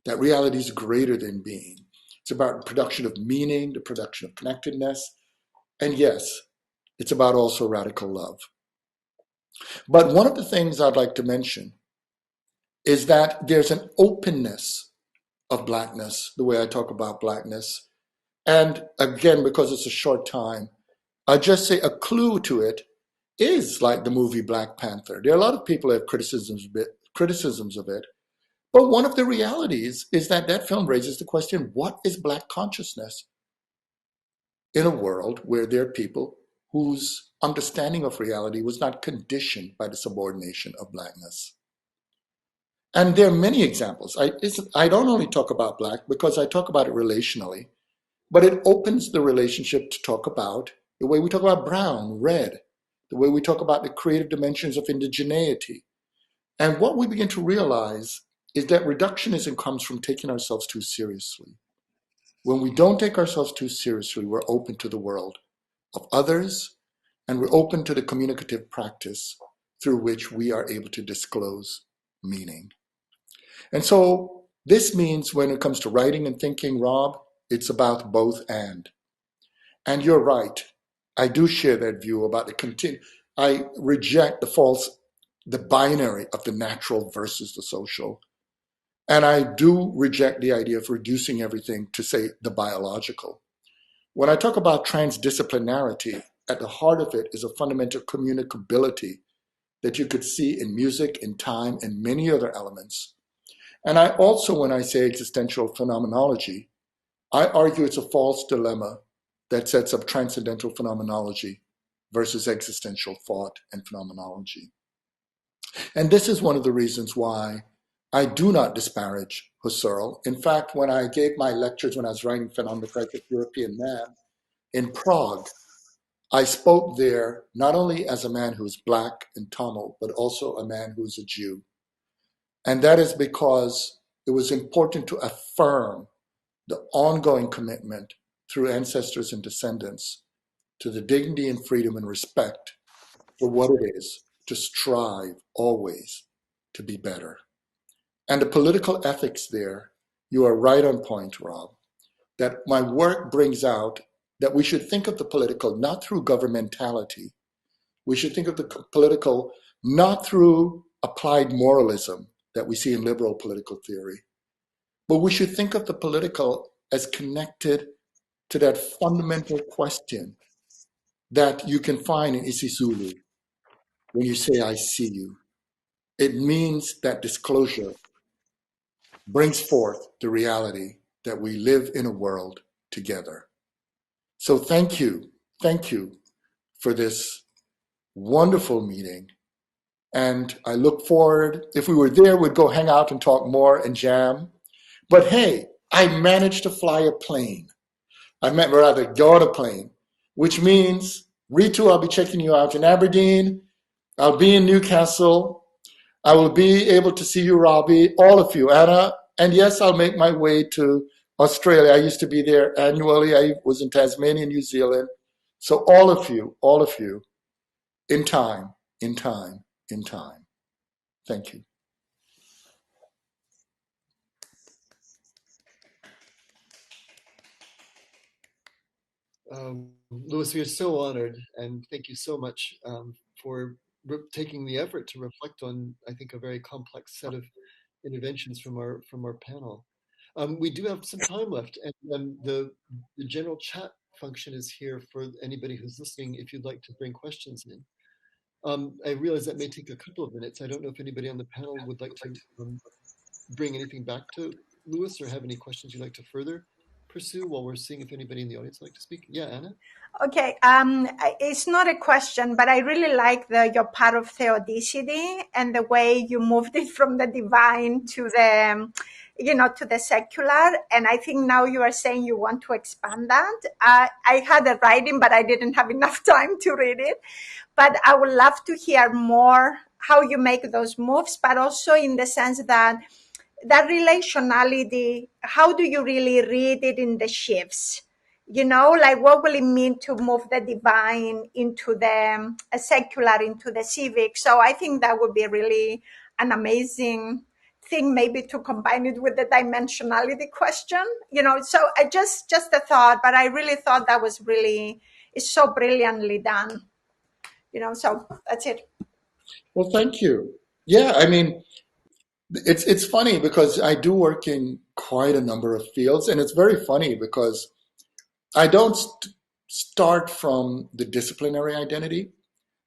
that reality is greater than being. It's about the production of meaning, the production of connectedness, and yes, it's about also radical love. But one of the things I'd like to mention is that there's an openness of Blackness, the way I talk about Blackness. And again, because it's a short time, I'll just say a clue to it is like the movie Black Panther. There are a lot of people who have criticisms of it. But one of the realities is that that film raises the question, what is Black consciousness in a world where there are people whose understanding of reality was not conditioned by the subordination of Blackness? And there are many examples. I don't only talk about Black because I talk about it relationally, but it opens the relationship to talk about the way we talk about brown, red, the way we talk about the creative dimensions of indigeneity. And what we begin to realize is that reductionism comes from taking ourselves too seriously. When we don't take ourselves too seriously, we're open to the world of others, and we're open to the communicative practice through which we are able to disclose meaning. And so this means when it comes to writing and thinking, Rob, it's about both and. And you're right. I do share that view about I reject the binary of the natural versus the social. And I do reject the idea of reducing everything to, say, the biological. When I talk about transdisciplinarity, at the heart of it is a fundamental communicability that you could see in music, in time, and many other elements. And I also, when I say existential phenomenology, I argue it's a false dilemma that sets up transcendental phenomenology versus existential thought and phenomenology. And this is one of the reasons why I do not disparage Husserl. In fact, when I gave my lectures when I was writing Phenomenologic European Man in Prague, I spoke there not only as a man who's Black and Tamil, but also a man who's a Jew. And that is because it was important to affirm the ongoing commitment through ancestors and descendants to the dignity and freedom and respect for what it is to strive always to be better. And the political ethics there, you are right on point, Rob, that my work brings out that we should think of the political not through governmentality. We should think of the political not through applied moralism that we see in liberal political theory, but we should think of the political as connected to that fundamental question that you can find in isiZulu when you say, I see you. It means that disclosure brings forth the reality that we live in a world together. So thank you for this wonderful meeting. And I look forward, if we were there, we'd go hang out and talk more and jam. But hey, I managed to fly a plane. Go on a plane, which means, Ritu, I'll be checking you out in Aberdeen. I'll be in Newcastle. I will be able to see you, Robbie, all of you, Anna. And yes, I'll make my way to Australia. I used to be there annually. I was in Tasmania, New Zealand. So all of you, in time. Thank you. Louis, we are so honored, and thank you so much for taking the effort to reflect on, I think, a very complex set of interventions from our panel. We do have some time left, and the general chat function is here for anybody who's listening if you'd like to bring questions in. I realize that may take a couple of minutes. I don't know if anybody on the panel would like to bring anything back to Louis or have any questions you'd like to further pursue while we're seeing if anybody in the audience would like to speak? Yeah, Anna? Okay, it's not a question, but I really like your part of theodicity and the way you moved it from the divine to to the secular. And I think now you are saying you want to expand that. I had a writing, but I didn't have enough time to read it. But I would love to hear more how you make those moves, but also in the sense that relationality, how do you really read it in the shifts? Like what will it mean to move the divine into the secular, into the civic? So I think that would be really an amazing thing, maybe to combine it with the dimensionality question, so I just a thought, but I really thought that was it's so brilliantly done, so that's it. Well, thank you. Yeah, I mean, it's funny because I do work in quite a number of fields, and it's very funny because I don't start from the disciplinary identity.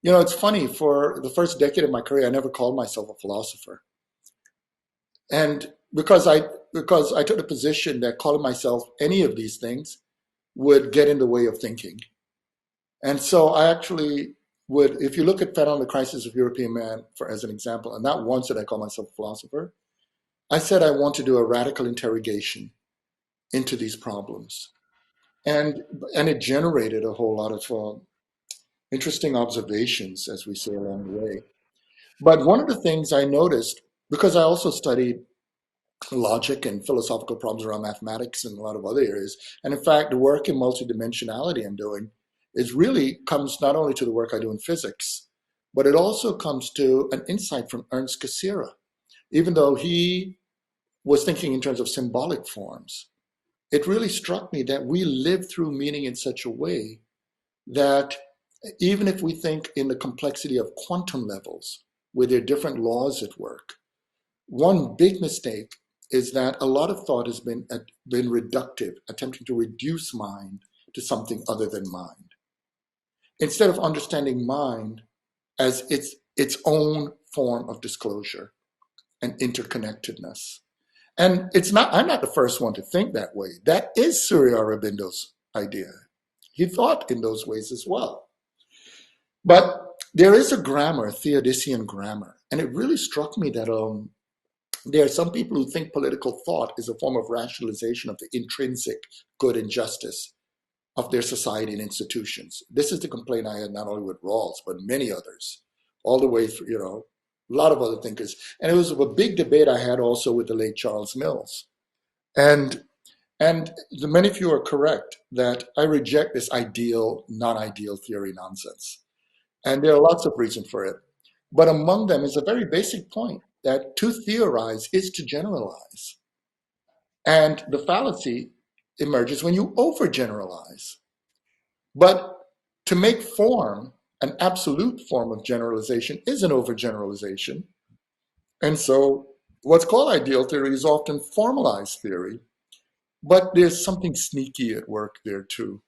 It's funny, for the first decade of my career, I never called myself a philosopher. And because I took the position that calling myself any of these things would get in the way of thinking. And so I actually would, if you look at Fed on the Crisis of European Man as an example, and not once did I call myself a philosopher, I said I want to do a radical interrogation into these problems. And it generated a whole lot of interesting observations, as we say, along the way. But one of the things I noticed, because I also studied logic and philosophical problems around mathematics and a lot of other areas, and in fact, the work in multidimensionality I'm doing comes not only to the work I do in physics, but it also comes to an insight from Ernst Cassirer. Even though he was thinking in terms of symbolic forms, it really struck me that we live through meaning in such a way that even if we think in the complexity of quantum levels, where there are different laws at work, one big mistake is that a lot of thought has been reductive, attempting to reduce mind to something other than mind, instead of understanding mind as its own form of disclosure and interconnectedness. And I'm not the first one to think that way. That is Surya Aurobindo's idea. He thought in those ways as well. But there is a grammar, Theodician grammar, and it really struck me that there are some people who think political thought is a form of rationalization of the intrinsic good and justice of their society and institutions. This is the complaint I had not only with Rawls, but many others, all the way through, a lot of other thinkers. And it was a big debate I had also with the late Charles Mills. And many of you are correct that I reject this ideal, non-ideal theory nonsense. And there are lots of reasons for it. But among them is a very basic point that to theorize is to generalize. And the fallacy emerges when you overgeneralize. But to make form an absolute form of generalization is an overgeneralization. And so what's called ideal theory is often formalized theory, but there's something sneaky at work there too,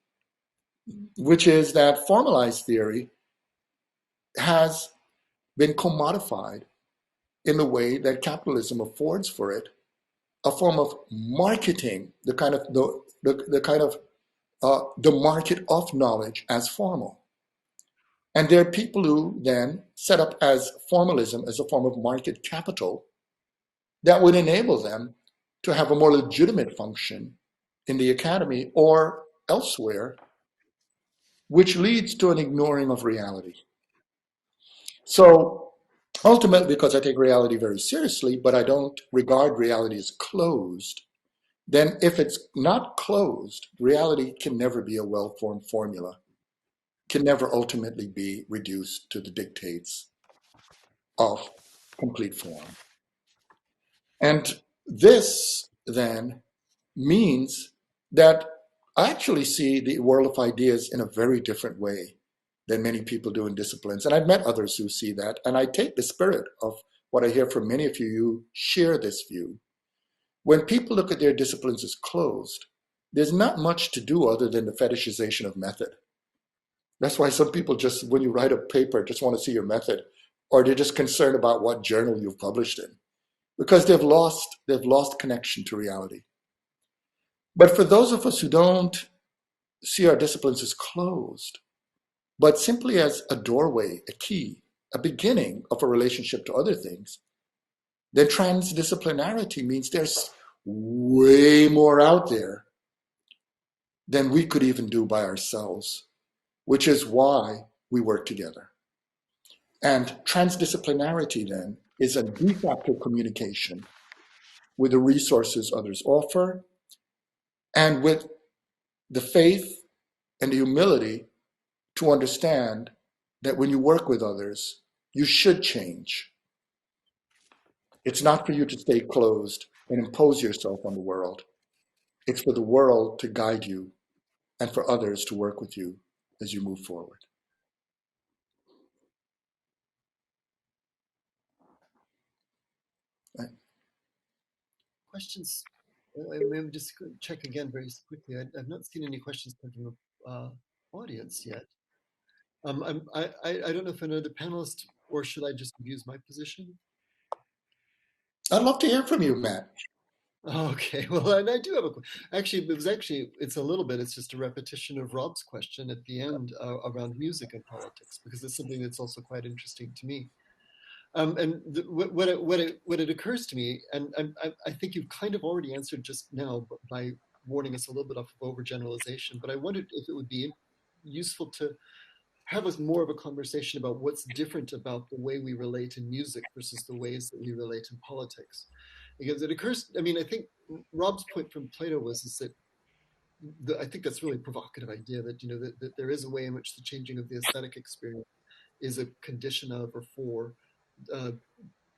which is that formalized theory has been commodified in the way that capitalism affords for it a form of marketing, the market of knowledge as formal. And there are people who then set up as formalism as a form of market capital that would enable them to have a more legitimate function in the academy or elsewhere, which leads to an ignoring of reality. So ultimately, because I take reality very seriously, but I don't regard reality as closed, then if it's not closed, reality can never be a well-formed formula, can never ultimately be reduced to the dictates of complete form. And this then means that I actually see the world of ideas in a very different way than many people do in disciplines. And I've met others who see that. And I take the spirit of what I hear from many of you who share this view. When people look at their disciplines as closed, there's not much to do other than the fetishization of method. That's why some people just, when you write a paper, just want to see your method, or they're just concerned about what journal you've published in, because they've lost connection to reality. But for those of us who don't see our disciplines as closed, but simply as a doorway, a key, a beginning of a relationship to other things, then transdisciplinarity means there's way more out there than we could even do by ourselves, which is why we work together. And transdisciplinarity then is a de facto communication with the resources others offer and with the faith and the humility to understand that when you work with others, you should change. It's not for you to stay closed and impose yourself on the world. It's for the world to guide you and for others to work with you as you move forward. Right. Questions? Maybe just check again very quickly. I've not seen any questions from the audience yet. I don't know if another panelist, or should I just use my position? I'd love to hear from you, Matt. Okay, well, and I do have it's a little bit, it's just a repetition of Rob's question at the end around music and politics, because it's something that's also quite interesting to me. What it occurs to me, and I think you've kind of already answered just now by warning us a little bit off of overgeneralization, but I wondered if it would be useful to have us more of a conversation about what's different about the way we relate in music versus the ways that we relate in politics. Because it occurs, I mean, I think Rob's point from Plato is that I think that's really a provocative idea that, you know, that there is a way in which the changing of the aesthetic experience is a condition of or for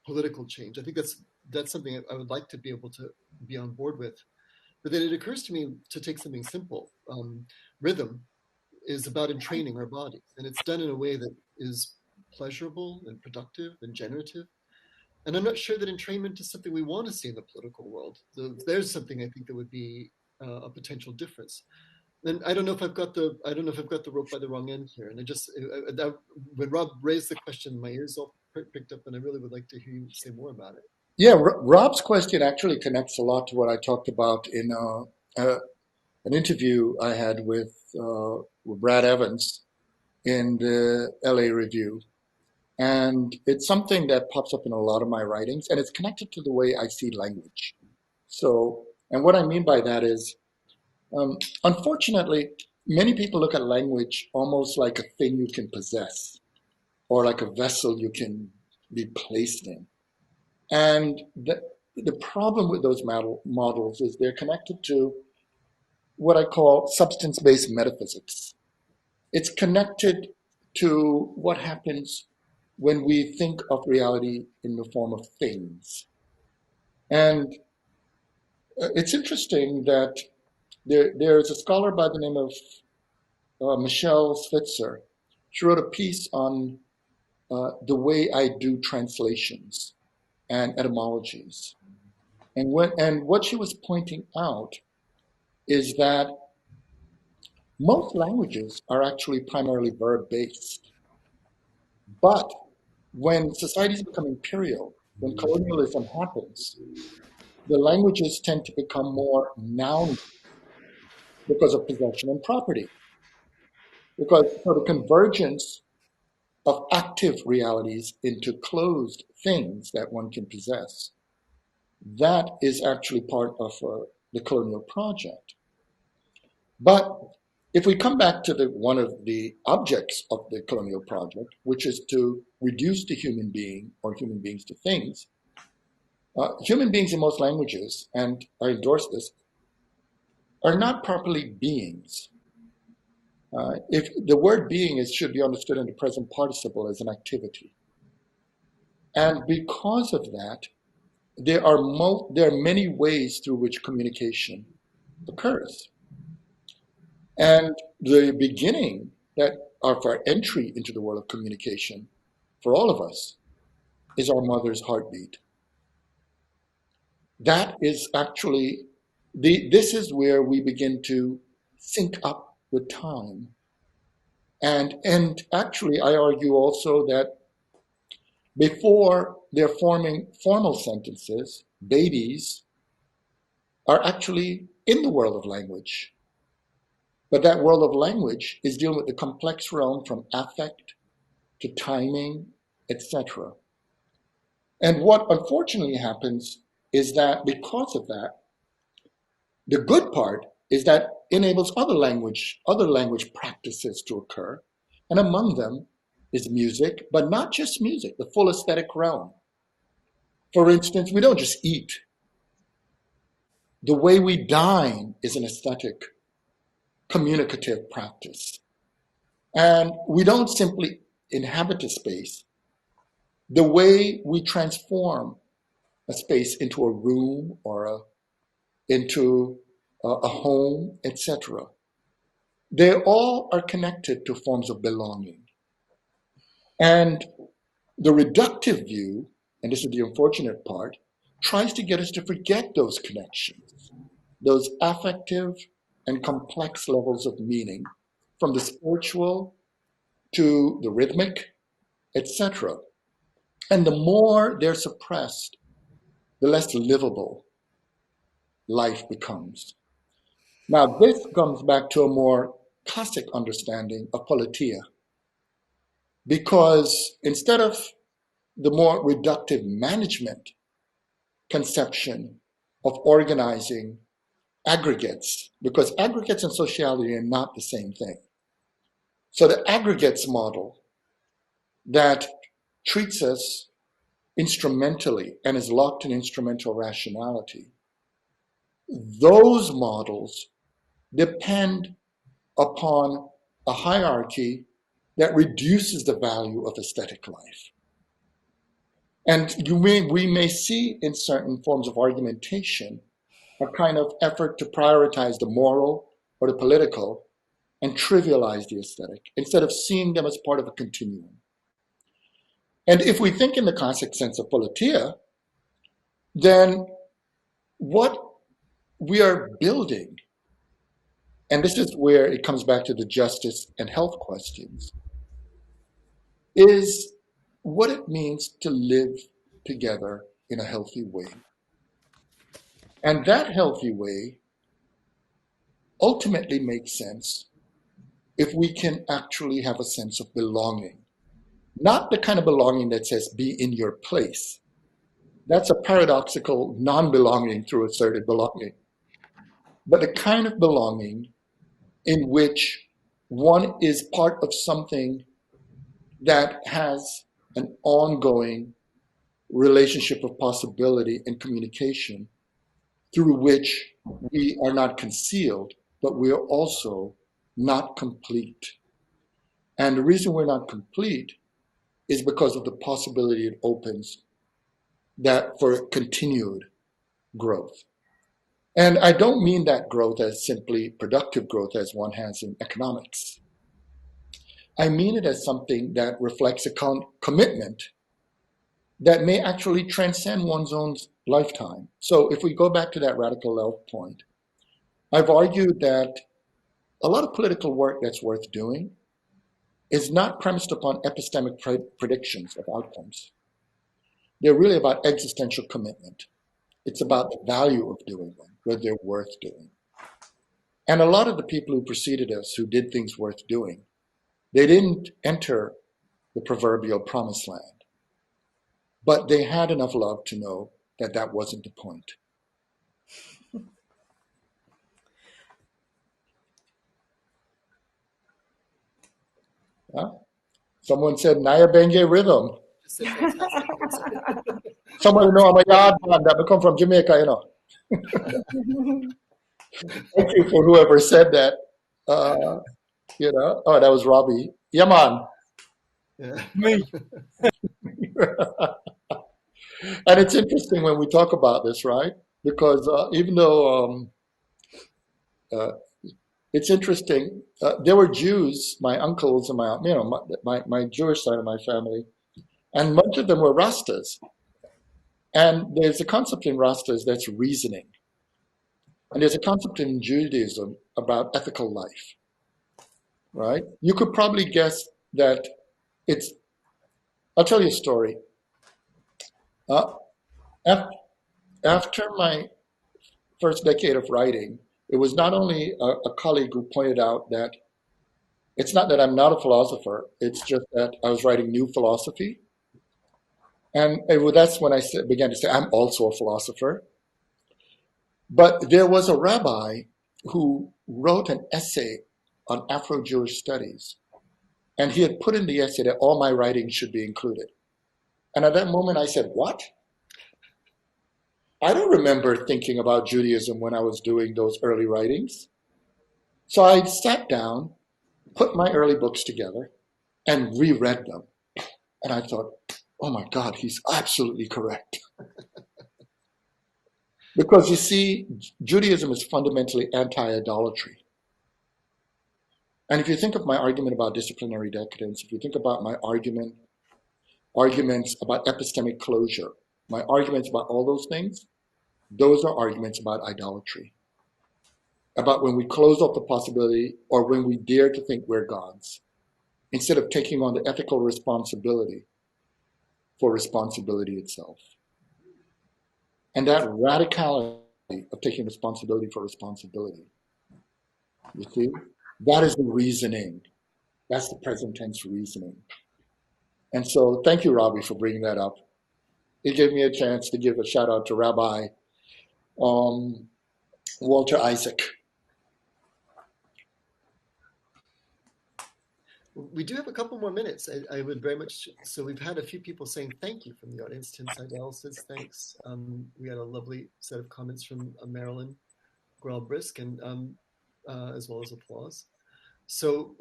political change. I think that's something I would like to be able to be on board with. But then it occurs to me to take something simple. Rhythm is about entraining our bodies, and it's done in a way that is pleasurable and productive and generative. And I'm not sure that entrainment is something we want to see in the political world. So there's something I think that would be a potential difference. And I don't know if I've got the rope by the wrong end here. And when Rob raised the question, my ears all picked up, and I really would like to hear you say more about it. Yeah, Rob's question actually connects a lot to what I talked about in an interview I had with Brad Evans in the LA Review. And it's something that pops up in a lot of my writings, and it's connected to the way I see language. So, and what I mean by that is, unfortunately, many people look at language almost like a thing you can possess or like a vessel you can be placed in. And the problem with those models is they're connected to what I call substance-based metaphysics. It's connected to what happens when we think of reality in the form of things. And it's interesting that there's a scholar by the name of Michelle Switzer. She wrote a piece on the way I do translations and etymologies. And what she was pointing out is that most languages are actually primarily verb-based. But when societies become imperial, when colonialism happens, the languages tend to become more noun because of possession and property. Because so the convergence of active realities into closed things that one can possess, that is actually part of the colonial project. But if we come back to one of the objects of the colonial project, which is to reduce the human being or human beings to things, human beings in most languages, and I endorse this, are not properly beings. If the word being should be understood in the present participle as an activity. And because of that, there are many ways through which communication occurs. And the beginning of our entry into the world of communication for all of us is our mother's heartbeat. That is actually, this is where we begin to sync up with time. And actually, I argue also that before they're forming formal sentences, babies are actually in the world of language. But that world of language is dealing with the complex realm from affect to timing, etc. And what unfortunately happens is that because of that, the good part is that enables other language practices to occur. And among them is music, but not just music, the full aesthetic realm. For instance, we don't just eat. The way we dine is an aesthetic, communicative practice. And we don't simply inhabit a space. The way we transform a space into a room or into a home, etc. They all are connected to forms of belonging. And the reductive view, and this is the unfortunate part, tries to get us to forget those connections, those affective and complex levels of meaning, from the spiritual to the rhythmic, etc. And the more they're suppressed, the less livable life becomes. Now, this comes back to a more classic understanding of politeia, because instead of the more reductive management conception of organizing aggregates, because aggregates and sociality are not the same thing. So the aggregates model that treats us instrumentally and is locked in instrumental rationality, those models depend upon a hierarchy that reduces the value of aesthetic life. And we may see in certain forms of argumentation a kind of effort to prioritize the moral or the political and trivialize the aesthetic instead of seeing them as part of a continuum. And if we think in the classic sense of politeia, then what we are building, and this is where it comes back to the justice and health questions, is what it means to live together in a healthy way. And that healthy way ultimately makes sense if we can actually have a sense of belonging. Not the kind of belonging that says be in your place. That's a paradoxical non-belonging through asserted belonging. But the kind of belonging in which one is part of something that has an ongoing relationship of possibility and communication through which we are not concealed, but we are also not complete. And the reason we're not complete is because of the possibility it opens that for continued growth. And I don't mean that growth as simply productive growth as one has in economics. I mean it as something that reflects a commitment that may actually transcend one's own lifetime. So if we go back to that radical left point, I've argued that a lot of political work that's worth doing is not premised upon epistemic predictions of outcomes. They're really about existential commitment. It's about the value of doing them, whether they're worth doing. And a lot of the people who preceded us who did things worth doing, they didn't enter the proverbial promised land, but they had enough love to know that that wasn't the point. Huh? Someone said, Naya Benje rhythm. Someone know I'm a yard man that come from Jamaica, you know. Thank you for whoever said that. You know, oh, that was Robbie. Yeah, man. Yeah. Me. And it's interesting when we talk about this, right? Because even though it's interesting, there were Jews, my uncles and my Jewish side of my family, and much of them were Rastas. And there's a concept in Rastas that's reasoning. And there's a concept in Judaism about ethical life, right? You could probably guess that I'll tell you a story. After my first decade of writing, it was not only a colleague who pointed out that it's not that I'm not a philosopher, it's just that I was writing new philosophy. And that's when I began to say, I'm also a philosopher. But there was a rabbi who wrote an essay on Afro-Jewish studies. And he had put in the essay that all my writings should be included. And at that moment, I said, what? I don't remember thinking about Judaism when I was doing those early writings. So I sat down, put my early books together, and reread them. And I thought, oh my God, he's absolutely correct. Because you see, Judaism is fundamentally anti-idolatry. And if you think of my argument about disciplinary decadence, if you think about my arguments about epistemic closure, my arguments about all those things, those are arguments about idolatry. About when we close off the possibility or when we dare to think we're gods, instead of taking on the ethical responsibility for responsibility itself. And that radicality of taking responsibility for responsibility, you see, that is the reasoning. That's the present tense reasoning. And so thank you, Robbie, for bringing that up. It gave me a chance to give a shout out to Rabbi Walter Isaac. We do have a couple more minutes. I would very much, so we've had a few people saying thank you from the audience. Tim Seidel says thanks. We had a lovely set of comments from Marilyn Grell-Brisk, and as well as applause. So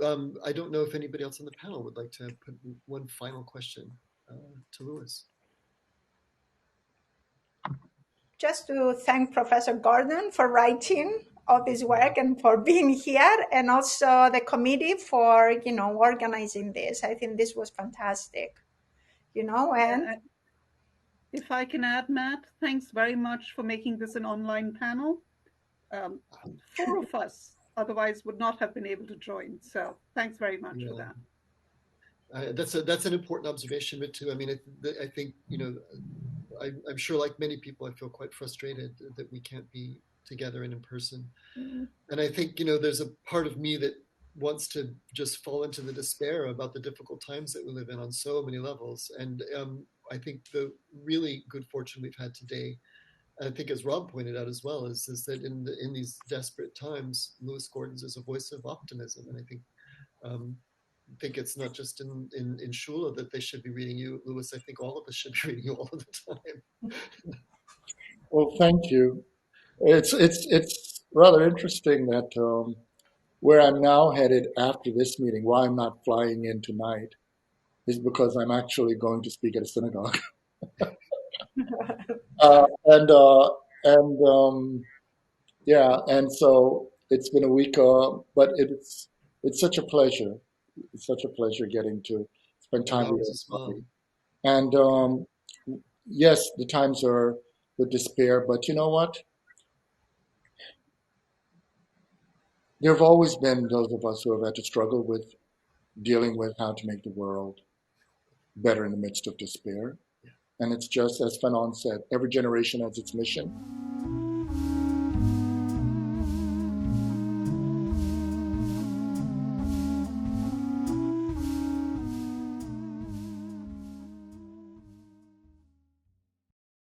I don't know if anybody else on the panel would like to put one final question to Louis. Just to thank Professor Gordon for writing all this work and for being here, and also the committee for, organizing this. I think this was fantastic, and if I can add, Matt, thanks very much for making this an online panel. 4 of us otherwise would not have been able to join. So thanks very much for that. That's an important observation, Ritu. I mean, I think, I'm sure like many people, I feel quite frustrated that we can't be together and in person. Mm-hmm. And I think, there's a part of me that wants to just fall into the despair about the difficult times that we live in on so many levels. And I think the really good fortune we've had today, I think as Rob pointed out as well, is that in these desperate times, Louis Gordon's is a voice of optimism. And I think it's not just in Shula that they should be reading you, Louis. I think all of us should be reading you all of the time. Well, thank you. It's rather interesting that where I'm now headed after this meeting, why I'm not flying in tonight, is because I'm actually going to speak at a synagogue. And so it's been a week, but it's such a pleasure. It's such a pleasure getting to spend time with you. And yes, the times are with despair, but you know what? There have always been those of us who have had to struggle with dealing with how to make the world better in the midst of despair. And it's just, as Fanon said, every generation has its mission.